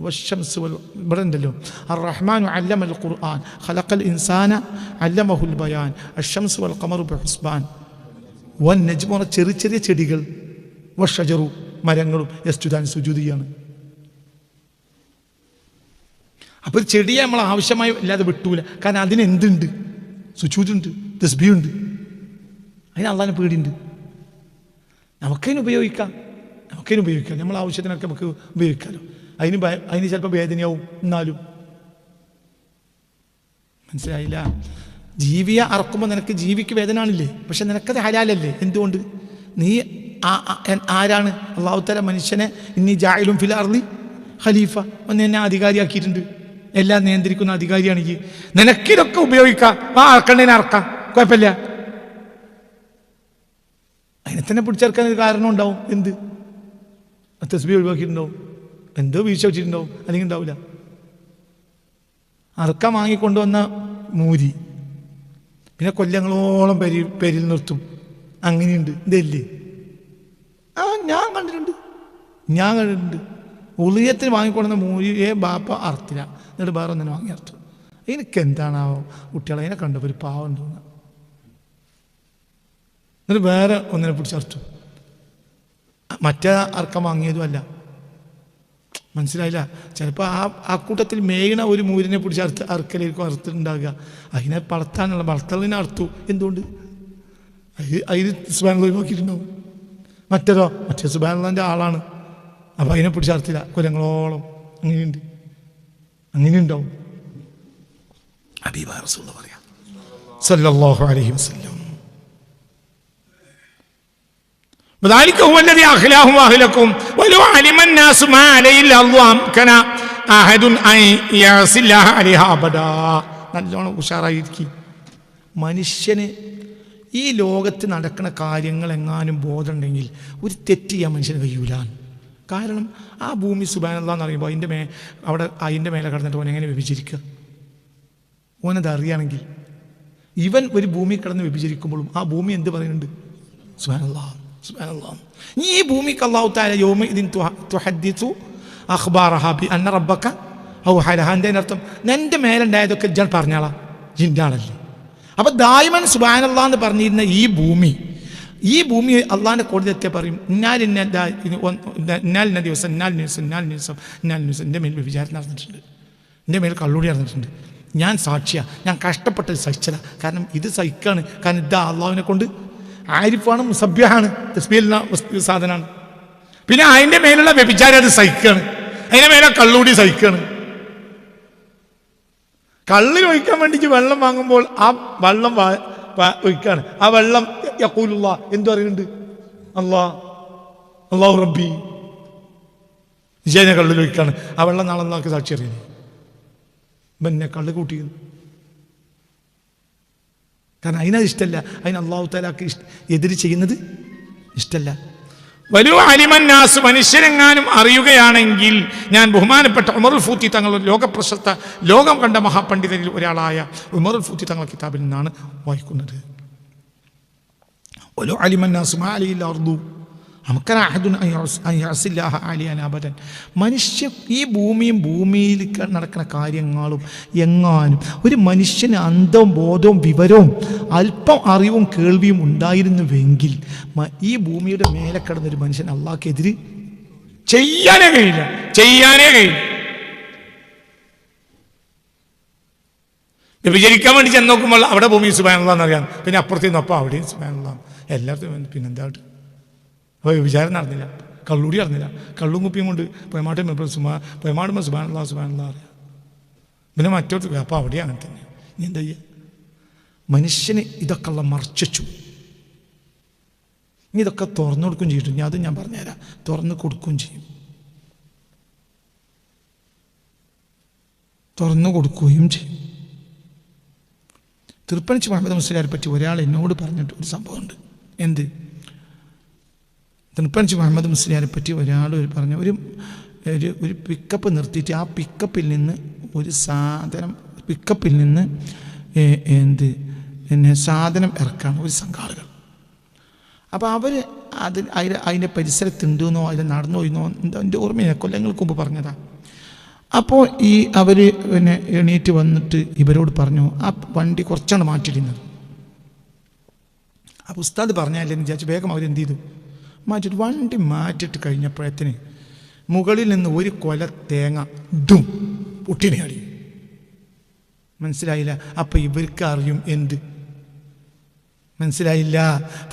വശംസ് ഇവിടെ ഉണ്ടല്ലോ, അർ-റഹ്മാനു അല്ലമൽ ഖുർആൻ ഖലഖൽ ഇൻസാന അല്ലമഹുൽ ബയാൻ അശ്ശംസു വൽ ഖമറു ബിഹുസ്ബാൻ വൻ നജ്മു, ചെറിയ ചെറിയ ചെടികൾ, വശജറു മരങ്ങളും യസ്ജുദാൻ സുജൂദ് ചെയ്യാണ്. അപ്പോൾ ഒരു ചെടിയെ നമ്മൾ ആവശ്യമായി ഇല്ലാതെ വിട്ടൂല. കാരണം അതിനെന്തുണ്ട്? സുജൂദുണ്ട്, തസ്ബീഹ് ഉണ്ട്, അതിന് അള്ളാഹിനെ പേടിയുണ്ട്. നമുക്കതിന് ഉപയോഗിക്കാം, നമ്മൾ ആവശ്യത്തിനൊക്കെ നമുക്ക് ഉപയോഗിക്കാമല്ലോ. അതിന് ചിലപ്പോൾ വേദനയാവും, എന്നാലും മനസ്സിലായില്ല. ജീവിയെ അറക്കുമ്പോൾ നിനക്ക് ജീവിക്ക് വേദന ആണില്ലേ, പക്ഷെ നിനക്കത് ഹലാലല്ലേ? എന്തുകൊണ്ട്? നീ ആരാണ്? അല്ലാഹു തആല മനുഷ്യനെ ഇന്നി ജാഇലുൻ ഫിൽ അർളി ഖലീഫ, എന്നെ അധികാരിയാക്കിയിട്ടുണ്ട്, എല്ലാം നിയന്ത്രിക്കുന്ന അധികാരിയാണ് ഈ. നിനക്കിതൊക്കെ ഉപയോഗിക്കാം, അറക്കണ്ടേനെ അറക്കാം, കുഴപ്പമില്ല. അതിനെ തന്നെ പിടിച്ചെടുക്കാൻ ഒരു കാരണം ഉണ്ടാവും. എന്ത്? തസ്ബീഹ് ഒഴിവാക്കിയിട്ടുണ്ടാവും, എന്തോ വീഴ്ച വെച്ചിട്ടുണ്ടാവും, അല്ലെങ്കിൽ ഉണ്ടാവില്ല. അറക്കാൻ വാങ്ങിക്കൊണ്ടുവന്ന മൂരി പിന്നെ കൊല്ലങ്ങളോളം പെരിൽ നിർത്തും, അങ്ങനെയുണ്ട്. ഇതല്ലേ? ഞാൻ കണ്ടിട്ടുണ്ട്. ഉളിയത്തിന് വാങ്ങിക്കൊണ്ടുവന്ന മൂരിയെ ബാപ്പ അർത്തില്ല, എന്നിട്ട് വേറെ ഒന്നിനെ വാങ്ങി അർത്തു. എനിക്ക് എന്താണാവോ കുട്ടികളെ അതിനെ കണ്ടപ്പോൾ ഒരു പാവം തോന്നുക. എന്നിട്ട് വേറെ ഒന്നിനെ പിടിച്ചർത്തു, മറ്റേ അർക്കം വാങ്ങിയതുമല്ല. മനസ്സിലായില്ല? ചിലപ്പോൾ ആ കൂട്ടത്തിൽ മേയണ ഒരു മൂരിനെ പിടിച്ച് അറുക്കലായിരിക്കും അറുത്തിട്ടുണ്ടാകുക. അതിനെ വളർത്താനുള്ള വളർത്തലിനെ അറുത്തു. എന്തുകൊണ്ട്? അതിന് സുബ്ഹാനല്ലാഹ് ഒഴിവാക്കിയിട്ടുണ്ടാവും. മറ്റേ സുബ്ഹാനല്ലാഹിൻ്റെ ആളാണ്, അപ്പം അതിനെ പിടിച്ച് അറുത്തില്ല, കൊല്ലങ്ങളോളം. അങ്ങനെയുണ്ടാവും. ഹബീബായ റസൂലുള്ളാഹി പറയാം സല്ലല്ലാഹു അലൈഹി വസല്ലം, ذلك هو الذي أخلاهم وأهلكم ولو علم الناس ما عليه الأرض أمكن أحد أن يعصي الله عليها أبدا. നല്ലോണം ഉഷാറായിരിക്കും. മനുഷ്യന് ഈ ലോകത്ത് നടക്കുന്ന കാര്യങ്ങൾ എങ്ങാനും ബോധമുണ്ടെങ്കിൽ ഒരു തെറ്റ് ചെയ്യാൻ മനുഷ്യന് കഴിയൂല. കാരണം ആ ഭൂമി സുബ്ഹാനല്ലാഹ് എന്ന് പറയുമ്പോൾ അതിൻ്റെ മേലെ കിടന്നിട്ട് ഓൻ എങ്ങനെ വ്യഭിചരിക്കുക? ഓനത് അറിയുകയാണെങ്കിൽ ഇവൻ ഒരു ഭൂമി കിടന്ന് വ്യഭിചരിക്കുമ്പോഴും ആ ഭൂമി എന്ത് പറയുന്നുണ്ട്? സുബ്ഹാനല്ലാഹ്. ഈ ഭൂമിക്ക് അല്ലാഹു തആല യൗമഇദിൻ തുഹദ്ദിസു അഖ്ബാറഹാ ബിഅന്ന റബ്ബക ഔഹാ ലഹാ. എൻ്റെ അർത്ഥം നിൻ്റെ മേലുണ്ടായതൊക്കെ ഇജ്ജ് പറഞ്ഞാളാ, ജിൻ്റെ ആളല്ലേ. അപ്പം ദായിമൻ സുബ്ഹാനല്ലാഹ് എന്ന് പറഞ്ഞിരുന്ന ഈ ഭൂമി അള്ളാഹിൻ്റെ കോടതി എത്തിയാൽ പറയും ഇന്നാലിന്ന ദിവസം എൻ്റെ മേൽ വിചാരണ നടന്നിട്ടുണ്ട്. എൻ്റെ മേൽ കള്ളൂടി നടന്നിട്ടുണ്ട്. ഞാൻ സാക്ഷിയാണ്, ഞാൻ കഷ്ടപ്പെട്ട് സഹിച്ചതാണ്. കാരണം ഇത് സഹിക്കാണ്. കാരണം ഇതാ അള്ളാഹുവിനെ കൊണ്ട് ആരിഫാണ്, മുസബ്യഹാണ്, തസ്ബീഹ് സാധനമാണ്. പിന്നെ അതിൻ്റെ മേലുള്ള വ്യഭിചാരം അത് സഹിക്കുകയാണ്, അതിൻ്റെ മേലെ കള്ളൂടി സഹിക്കുകയാണ്. കള്ളിൽ ഒഴിക്കാൻ വേണ്ടിയിട്ട് വെള്ളം വാങ്ങുമ്പോൾ ആ വെള്ളം ഒഴിക്കുകയാണ്. ആ വെള്ളം യഖൂലുല്ലാ എന്തു പറയുന്നുണ്ട്? അല്ലാഹു റബ്ബി. വിജയനെ കള്ളിൽ ഒഴിക്കുകയാണ്. ആ വെള്ളം നാളെ നാൾക്ക് സാക്ഷി അറിയുന്നു, പിന്നെ കള്ള് കൂട്ടിയിരുന്നു. കാരണം അതിനത് ഇഷ്ടമല്ല, അതിന് അള്ളാഹു തആലക്ക് എതിര് ചെയ്യുന്നത് ഇഷ്ടമല്ല. വലു അലിമന്നാസ്, മനുഷ്യരെങ്ങാനും അറിയുകയാണെങ്കിൽ, ഞാൻ ബഹുമാനപ്പെട്ട ഉമറുൽ ഫൂത്തി തങ്ങൾ, ലോകപ്രശസ്ത ലോകം കണ്ട മഹാപണ്ഡിതരിൽ ഒരാളായ ഉമറുൽ ഫൂത്തി തങ്ങൾ കിതാബിൽ നിന്നാണ് വായിക്കുന്നത്. വലു അലിമന്നാസ് മാ അലൈഹിൽ അർദു അമക്കന അഹദുൻ അൻ യഅസില്ലാഹ അലിയൻ അബദൻ. മനുഷ്യ ഈ ഭൂമിയും ഭൂമിയിൽ നടക്കുന്ന കാര്യങ്ങളും എങ്ങാനും ഒരു മനുഷ്യന് അന്തവും ബോധവും വിവരവും അല്പം അറിവും കേൾവിയും ഉണ്ടായിരുന്നുവെങ്കിൽ ഈ ഭൂമിയുടെ മേലെ കിടന്നൊരു മനുഷ്യൻ അള്ളാഹ്ക്കെതിരെ ചെയ്യാനേ കഴിയില്ല. വിചരിക്കാൻ വേണ്ടി ചെന്ന് നോക്കുമ്പോൾ അവിടെ ഭൂമി സുബ്ഹാനല്ലാഹ് എന്നറിയാം, പിന്നെ അപ്പുറത്തേന്ന് അപ്പം അവിടെയും സുബ്ഹാനല്ലാഹ്, എല്ലായിടത്തും പിന്നെന്താ അപ്പോൾ വിചാരം നടന്നില്ല, കള്ളൂടി നടന്നില്ല. കള്ളും കുപ്പിയും കൊണ്ട് പൊയമാടുമ്പോൾ സുബ്ഹാനല്ലാഹ് അറിയാം, പിന്നെ മറ്റോട്ട് അപ്പോൾ അവിടെ അങ്ങനെ തന്നെ. ഇനി എന്താ ചെയ്യുക? മനുഷ്യന് ഇതൊക്കെ ഉള്ള മറച്ചു. ഇനി ഇതൊക്കെ തുറന്നു കൊടുക്കുകയും ചെയ്തിട്ട് അത് ഞാൻ പറഞ്ഞുതരാം, തുറന്നു കൊടുക്കുകയും ചെയ്യും, തുറന്നു കൊടുക്കുകയും ചെയ്യും. തൃപ്പണിച്ച് മുഹമ്മദ് മുസ്ലിയാരെ പറ്റി ഒരാൾ എന്നോട് പറഞ്ഞിട്ട് ഒരു സംഭവമുണ്ട്. എന്ത്? തൃപ്പണിച്ച് മുഹമ്മദ് മുസ്ലിയാരെ പറ്റി ഒരാൾ പറഞ്ഞ ഒരു പിക്കപ്പ് നിർത്തിയിട്ട് ആ പിക്കപ്പിൽ നിന്ന് ഒരു സാധനം, പിക്കപ്പിൽ നിന്ന് സാധനം ഇറക്കാണ് ഒരു സംഘാളുകൾ. അപ്പോൾ അവർ അതിൻ്റെ പരിസരത്തുണ്ടെന്നോ അതിൽ നടന്നു പോയിന്നോ എന്താ എൻ്റെ ഓർമ്മയില്ല, കൊല്ലങ്ങൾക്ക് മുമ്പ് പറഞ്ഞതാണ്. അപ്പോൾ അവർ എണീറ്റ് വന്നിട്ട് ഇവരോട് പറഞ്ഞു ആ വണ്ടി കുറച്ചാണ് മാറ്റിയിടുന്നത്. അപ്പോൾ ഉസ്താദ് പറഞ്ഞാലെന്ന് വിചാരിച്ചു വേഗം അവരെന്ത് ചെയ്തു, മാറ്റിയിട്ട് വണ്ടി മാറ്റിയിട്ട് കഴിഞ്ഞപ്പോഴത്തിന് മുകളിൽ നിന്ന് ഒരു കൊല തേങ്ങ ഡും പൊട്ടിനെ അടി. മനസ്സിലായില്ല? അപ്പം ഇവർക്ക് അറിയും എന്ത്? മനസ്സിലായില്ല?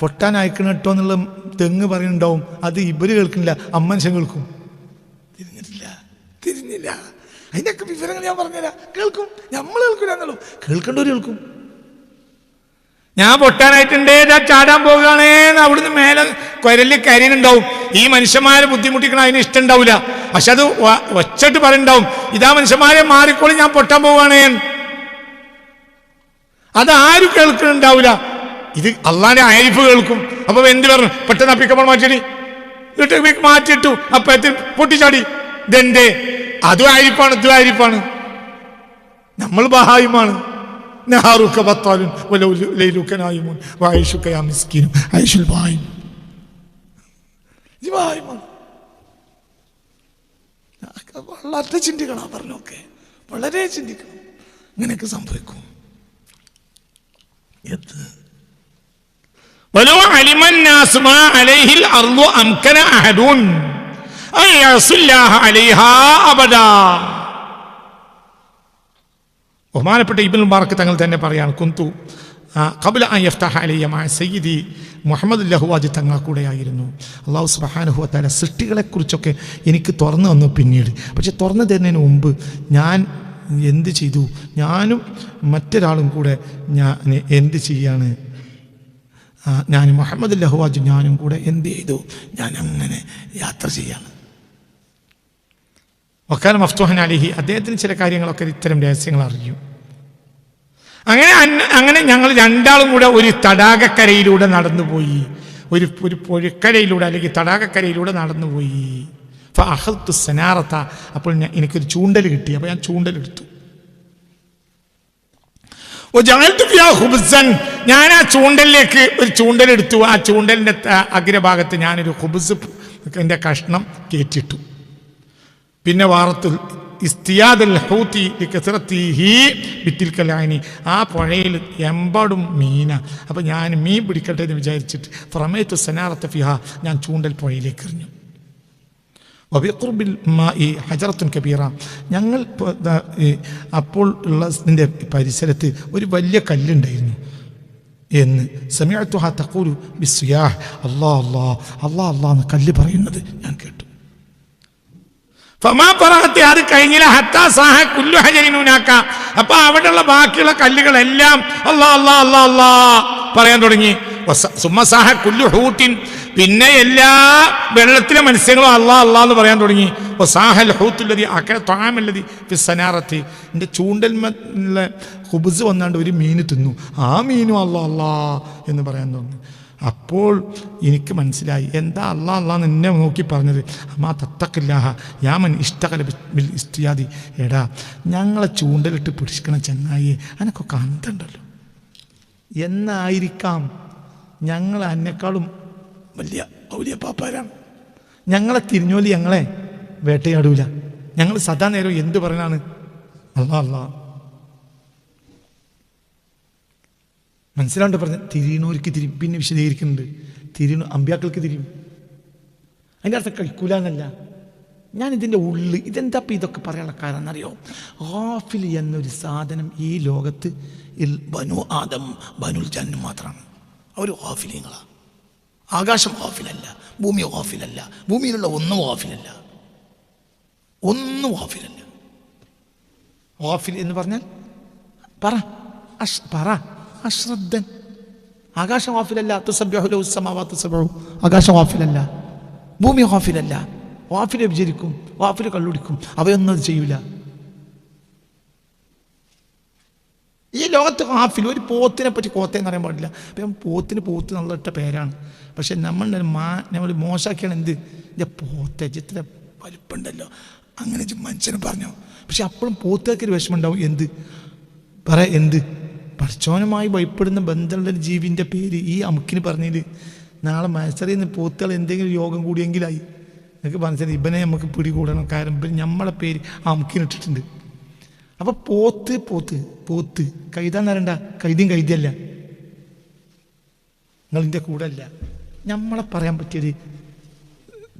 പൊട്ടാൻ അയക്കണം കേട്ടോ എന്നുള്ള തെങ്ങ് പറയുന്നുണ്ടാവും, അത് ഇവർ കേൾക്കുന്നില്ല, അമ്മനുഷ്യൻ കേൾക്കും. തിരിഞ്ഞില്ല. അതിൻ്റെയൊക്കെ വിവരങ്ങൾ ഞാൻ പറഞ്ഞുതരാം. കേൾക്കും, നമ്മൾ കേൾക്കില്ല എന്നുള്ളൂ, കേൾക്കേണ്ടവർ കേൾക്കും. ഞാൻ പൊട്ടാനായിട്ടുണ്ടേ ചാടാൻ പോകുകയാണേന്ന് അവിടുന്ന് മേലെ കുരലിൽ കരിയുന്നുണ്ടാവും. ഈ മനുഷ്യന്മാരെ ബുദ്ധിമുട്ടിക്കണം അതിന് ഇഷ്ടം ഉണ്ടാവില്ല. പക്ഷെ അത് ഒച്ചിട്ട് പറയുന്നുണ്ടാവും, ഇതാ മനുഷ്യന്മാരെ മാറിക്കോളി ഞാൻ പൊട്ടാൻ പോവുകയാണേ. അതാരും കേൾക്കുന്നുണ്ടാവില്ല, ഇത് അള്ളാന്റെ ആരിഫ് കേൾക്കും. അപ്പൊ എന്ത് പറഞ്ഞു? പെട്ടെന്ന് പിക്കപ്പോൾ മാറ്റിയിട്ടു, അപ്പത്തിൽ പൊട്ടിച്ചാടി. ഇതെന്തേ? അതും ആരിപ്പാണ്, ഇതും ആരിപ്പാണ്. നമ്മൾ ബഹായിമാണ്. വളരെ ചിന്തിക്കണം, പറഞ്ഞൊക്കെ വളരെ ചിന്തിക്കണം. ഇങ്ങനെയൊക്കെ സംഭവിക്കും. ബഹുമാനപ്പെട്ട ഇബ്നുൽ മുബാറക് തങ്ങൾ തന്നെ പറയാണ്, കുന്തു ഖബ്ല അൻ യഫ്തഹ അലയ്യ മഅ സയ്യിദി മുഹമ്മദ് ലഹ്വാജി തങ്ങൾ കൂടെയായിരുന്നു. അല്ലാഹു സുബ്ഹാനഹു വ തആല സൃഷ്ടികളെക്കുറിച്ചൊക്കെ എനിക്ക് തുറന്നു തന്നു പിന്നീട്. പക്ഷെ തുറന്നു തരുന്നതിന് മുമ്പ് ഞാൻ എന്ത് ചെയ്തു? ഞാനും മറ്റൊരാളും കൂടെ ഞാൻ എന്ത് ചെയ്യാണ്? ഞാൻ മുഹമ്മദ് ലഹ്വാജി ഞാനും കൂടെ എന്ത് ചെയ്തു? ഞാൻ അങ്ങനെ യാത്ര ചെയ്യാണ്. വക്കാന മഫ്തൂഹൻ അലൈഹി, അദ്ദേഹത്തിന് ചില കാര്യങ്ങളൊക്കെ ഇത്തരം രഹസ്യങ്ങൾ അറിയും. അങ്ങനെ ഞങ്ങൾ രണ്ടാളും കൂടെ ഒരു തടാകക്കരയിലൂടെ നടന്നുപോയി, ഒരു പുഴക്കരയിലൂടെ അല്ലെങ്കിൽ തടാകക്കരയിലൂടെ നടന്നുപോയി. ഫഅഖദ്തു സനാറത, അപ്പോൾ എനിക്കൊരു ചൂണ്ടൽ കിട്ടി. അപ്പോൾ ഞാൻ ചൂണ്ടലെടുത്തു. ഞാൻ ആ ചൂണ്ടലിലേക്ക് ഒരു ചൂണ്ടലെടുത്തു. ആ ചൂണ്ടലിൻ്റെ അഗ്രഭാഗത്ത് ഞാനൊരു ഖുബ്സ് എൻ്റെ കഷ്ണം കയറ്റിട്ടു. പിന്നെ വാറത്തിൽ ആ പുഴയിൽ എമ്പാടും മീന. അപ്പം ഞാൻ മീൻ പിടിക്കട്ടെ എന്ന് വിചാരിച്ചിട്ട് ഫ്രമേത്തു സനാറത്ത് ഫിഹ, ഞാൻ ചൂണ്ടൽ പുഴയിലേക്ക് എറിഞ്ഞു. വബിഖുർബിൽ മാഇ ഹജറത്തുൻ കബീറ. ഞങ്ങൾ അപ്പോൾ ഉള്ളതിൻ്റെ പരിസരത്ത് ഒരു വലിയ കല്ലുണ്ടായിരുന്നു എന്ന് സമിഅതുഹാ തഖൂലു ബിസ്സിയാഹ്, അല്ലാഹ് അല്ലാഹ് അല്ലാഹ് അല്ലാഹ് എന്ന് കല്ല് പറയുന്നത് ഞാൻ കേട്ടു. ഫമാ ഫറഹത്തി, അത് കഴിഞ്ഞില്ല, ഹത്താ സാഹ കുല്ലു ഹജരിൻ ഹുനാക, അപ്പോൾ അവിടെയുള്ള ബാക്കിയുള്ള കല്ലുകളെല്ലാം അല്ലാഹ് അല്ലാഹ് അല്ലാഹ് അല്ലാഹ് പറയാൻ തുടങ്ങി. സുമ്മ സാഹ കുല്ലു ഹൂത്തിൻ, പിന്നെ എല്ലാ വെള്ളത്തിലെ മത്സ്യങ്ങളും അല്ലാഹ് അല്ലാഹ് എന്ന് പറയാൻ തുടങ്ങി. സാഹൽ ഹൂത്തുല്ലതി അക്കല ത്വാമല്ലതി ഫിസ്സനാറത്തി, എൻ്റെ ചൂണ്ടൽ ഹുബ്സ് വന്നാണ്ട് ഒരു മീൻ തിന്നു, ആ മീനും അല്ലാഹ് അല്ലാഹ് എന്ന് പറയാൻ തുടങ്ങി. അപ്പോൾ എനിക്ക് മനസ്സിലായി എന്താ അല്ലാഹ് അല്ലാഹ് എന്നെ നോക്കി പറഞ്ഞത്. അമ്മാ തത്തക്കില്ലാഹ യാമൻ ഇഷ്ടകല ബിൽ ഇസ്തിയാദി, എടാ ഞങ്ങളെ ചൂണ്ടലിട്ട് പിടിക്കണം ചങ്ങായി, അനക്കൊക്കെ അന്തണ്ടല്ലോ. എന്നായിരിക്കാം ഞങ്ങൾ എന്നെക്കാളും വലിയ ഔലിയ പാപ്പാരാണ്. ഞങ്ങളെ തിരിഞ്ഞോലി ഞങ്ങളെ വേട്ടയാടൂല. ഞങ്ങൾ സദാ നേരം എന്ത് പറയാനാണ് അല്ലാഹ് അല്ലാഹ്. മനസ്സിലാണ്ട് പറഞ്ഞ തിരിയണോർക്ക് തിരിയും. പിന്നെ വിശദീകരിക്കുന്നുണ്ട്, തിരിയണ അമ്പ്യാക്കൾക്ക് തിരിയും. അതിൻ്റെ അർത്ഥം കഴിക്കൂല എന്നല്ല. ഞാൻ ഇതിൻ്റെ ഉള്ളിൽ ഇതെന്താ ഇപ്പം ഇതൊക്കെ പറയാനുള്ള കാരണം എന്നറിയോ? ഗാഫിൽ എന്നൊരു സാധനം ഈ ലോകത്ത് ബനു ആദം ബനുൽ ജന്നു മാത്രമാണ്. അവർ ഗാഫിലീങ്ങളാണ്. ആകാശം ഗാഫിലല്ല, ഭൂമി ഗാഫിലല്ല, ഭൂമിയിലുള്ള ഒന്നും ഗാഫിലല്ല, ഒന്നും ഗാഫിലല്ല. ഗാഫിൽ എന്ന് പറഞ്ഞാൽ പറ അശ്രദ്ധൻ. ആകാശം ഗാഫിലല്ല. തുസബ്ബിഹു ലഹു സ്സമാവാതു സബ്ഉ, ആകാശം ഗാഫിലല്ല, ഭൂമി ഗാഫിലല്ല. ഗാഫിൽ വിചരിക്കും, ഗാഫിൽ കള്ളുടിക്കും, അവയൊന്നും അത് ചെയ്യൂല. ഈ ലോകത്ത് ഗാഫിൽ. ഒരു പോത്തിനെ പറ്റി കോത്തേന്ന് പറയാൻ പാടില്ല. അപ്പം പോത്തിന് പോത്ത് നല്ല ഇട്ട പേരാണ്. പക്ഷെ നമ്മൾ മോശമാക്കിയാണ് എന്ത്, എൻ്റെ പോത്തെ ഇത്ര വലിപ്പുണ്ടല്ലോ അങ്ങനെ മനുഷ്യനെ പറഞ്ഞു. പക്ഷെ അപ്പോഴും പോത്തേക്കൊരു വിഷമം ഉണ്ടാവും. എന്ത് എന്ത് പഠിച്ചോനുമായി ഭയപ്പെടുന്ന ബന്ധമുള്ള ജീവിൻ്റെ പേര് ഈ അമുക്കിന് പറഞ്ഞതിൽ നാളെ മത്സരിൽ നിന്ന് പോത്തുകൾ എന്തെങ്കിലും യോഗം കൂടിയെങ്കിലായി. എനിക്ക് മനസ്സിലായി ഇവനെ നമുക്ക് പിടികൂടണം. കാരണം ഇവൻ നമ്മളെ പേര് ആ അമുക്കിനിട്ടിട്ടുണ്ട്. അപ്പോൾ പോത്ത് പോത്ത് പോത്ത് കൈതാന്ന് പറയണ്ട, കൈതിയും കൈതിയല്ല, നിങ്ങളിൻ്റെ കൂടെ അല്ല. നമ്മളെ പറയാൻ പറ്റിയൊരു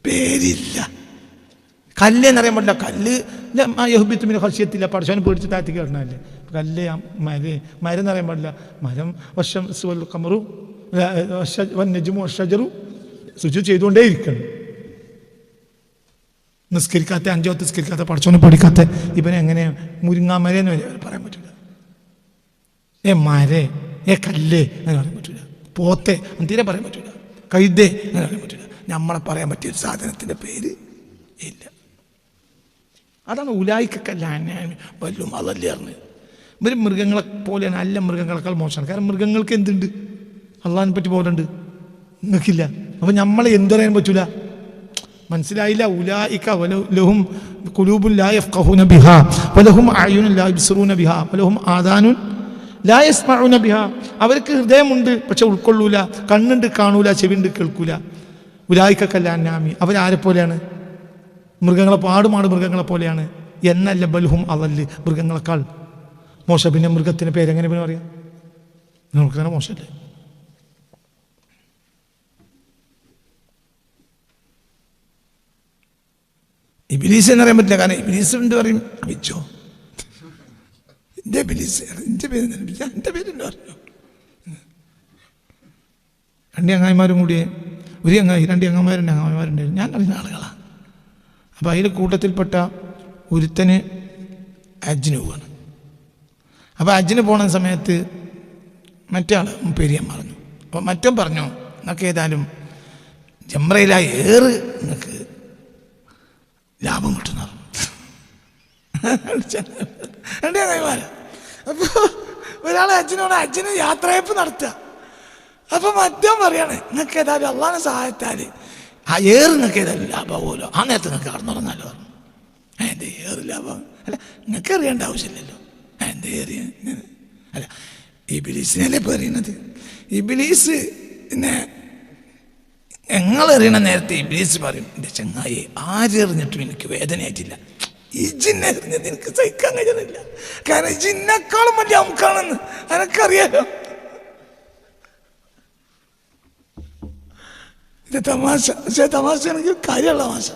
പേരില്ല. കല്ലേന്നറിയാൻ പാടില്ല. കല്ല് യഹൂബിത്തുമിന് ഹർഷ്യത്തില്ല, പടച്ചോനെ പേടിച്ച് താഴ്ത്തിക്ക് കിടന്നല്ലേ. കല്ല് മരം എന്നറിയാൻ പാടില്ല. മരം വർഷം കമറു നെജുമു ഷജറു സുജൂദ് ചെയ്തുകൊണ്ടേ ഇരിക്കണം. നിസ്കരിക്കാത്ത, അഞ്ചോ നിസ്കരിക്കാത്ത, പടച്ചോനെ പേടിക്കാത്ത ഇവനെ എങ്ങനെ മുരിങ്ങാമരേന്ന് പറയാൻ പറ്റില്ല. മരേ കല്ലേ അങ്ങനെ പറയാൻ പറ്റില്ല. പോത്തെ തീരെ പറയാൻ പറ്റില്ല. കൈതേ അങ്ങനെ പറയാൻ പറ്റില്ല. നമ്മളെ പറയാൻ പറ്റിയൊരു സാധനത്തിൻ്റെ പേര് ഇല്ല. അതാണ് ഉലായിക്കല്ല വല്ലും അതല്ലേ അറിഞ്ഞത്. ഇവർ മൃഗങ്ങളെ പോലെയാണ്. അല്ല, മൃഗങ്ങളെക്കാൾ മോശമാണ്. കാരണം മൃഗങ്ങൾക്ക് എന്തുണ്ട്, അള്ളാഹിനെ പറ്റി പോലെ ഉണ്ട്, നിങ്ങൾക്കില്ല. അപ്പം നമ്മളെ എന്തറിയാൻ പറ്റൂല. മനസ്സിലായില്ല? ഉലായിക ലഹും ഖുലൂബുൻ ലാ യഫ്ഖഹൂന ബിഹാ വലഹും അഅ്യുനുൻ ലാ യബ്സിറൂന ബിഹാ വലഹും ആദാനുൻ ലാ യസ്മഊന ബിഹാ. അവർക്ക് ഹൃദയമുണ്ട് പക്ഷെ ഉൾക്കൊള്ളൂല, കണ്ണുണ്ട് കാണൂല, ചെവിണ്ട് കേൾക്കൂല. ഉലായിക കല്ലാനാമി, അവരാരെ പോലെയാണ്? മൃഗങ്ങളെ ആടുമാട് മൃഗങ്ങളെ പോലെയാണ് എന്നല്ല. ബൽഹും അതല്ല്, മൃഗങ്ങളെക്കാൾ മോശം. പിന്നെ മൃഗത്തിന് പേരെങ്ങനെ പിന്നെ പറയാം? നമുക്ക് തന്നെ മോശമല്ലേ? ഇബിലീസ് എന്നറിയാൻ പറ്റില്ല. കാരണം ഇബിലീസ് എന്ത് പറയും? അവിച്ചോ എൻ്റെ ഇബിലീസ്, എൻ്റെ പേര് എൻ്റെ പേരെന്ന് പറഞ്ഞു. രണ്ട് ചങ്ങായിമാരും കൂടി, ഒരു ചങ്ങായി, രണ്ട് ചങ്ങായിമാരുണ്ടായിരുന്നു. ഞാൻ അറിയുന്ന ആളുകളാണ്. അപ്പോൾ അതിൽ കൂട്ടത്തിൽപ്പെട്ട ഒരുത്തന് ഹജ്ജിന് പോവാണ്. അപ്പോൾ ഹജ്ജിന് പോണ സമയത്ത് മറ്റേ ആൾ പേരിയാൻ പറഞ്ഞു. അപ്പോൾ മറ്റും പറഞ്ഞു, എന്നൊക്കെ ഏതായാലും ജംറയിലായി ഏറ് നിങ്ങൾക്ക് ലാഭം കിട്ടുന്ന രണ്ട് ചങ്ങായിമാരാ. അപ്പോൾ ഒരാൾ ഹജ്ജിന് യാത്രയപ്പ് നടത്തുക. അപ്പോൾ മറ്റും പറയാണ്, നിങ്ങൾക്ക് ഏതായാലും അള്ളാഹുവിന്റെ സഹായത്താൽ ആ ഏറ് നിങ്ങൾക്ക് ഏതായാലും ലാഭമാവുമല്ലോ, ആ നേരത്തെ നിങ്ങൾക്ക് കടന്നുറങ്ങാമല്ലോ പറഞ്ഞു. എൻ്റെ ഏറ് ലാഭം അല്ല, നിങ്ങൾക്ക് അറിയേണ്ട ആവശ്യമില്ലല്ലോ. എൻ്റെ ഏറിയ അല്ല, ഇബിലീസിനല്ലേ ഇപ്പോൾ അറിയണത്. ഇബിലീസ് പിന്നെ ഞങ്ങളെറിയണ നേരത്തെ ഇബിലീസ് പറയും, എൻ്റെ ചങ്ങായി ആരെറിഞ്ഞിട്ടും എനിക്ക് വേദനയായിട്ടില്ല, ഈ ജിന്നെ എറിഞ്ഞത് എനിക്ക് സഹിക്കാൻ കഴിയുന്നില്ല. കാരണം ജിന്നെക്കാളും വലിയ അമുക്കാണെന്ന് എനക്കറിയാലോ. ഇത് തമാശ, പക്ഷേ തമാശയാണെങ്കിൽ കാര്യമുള്ള തമാശ.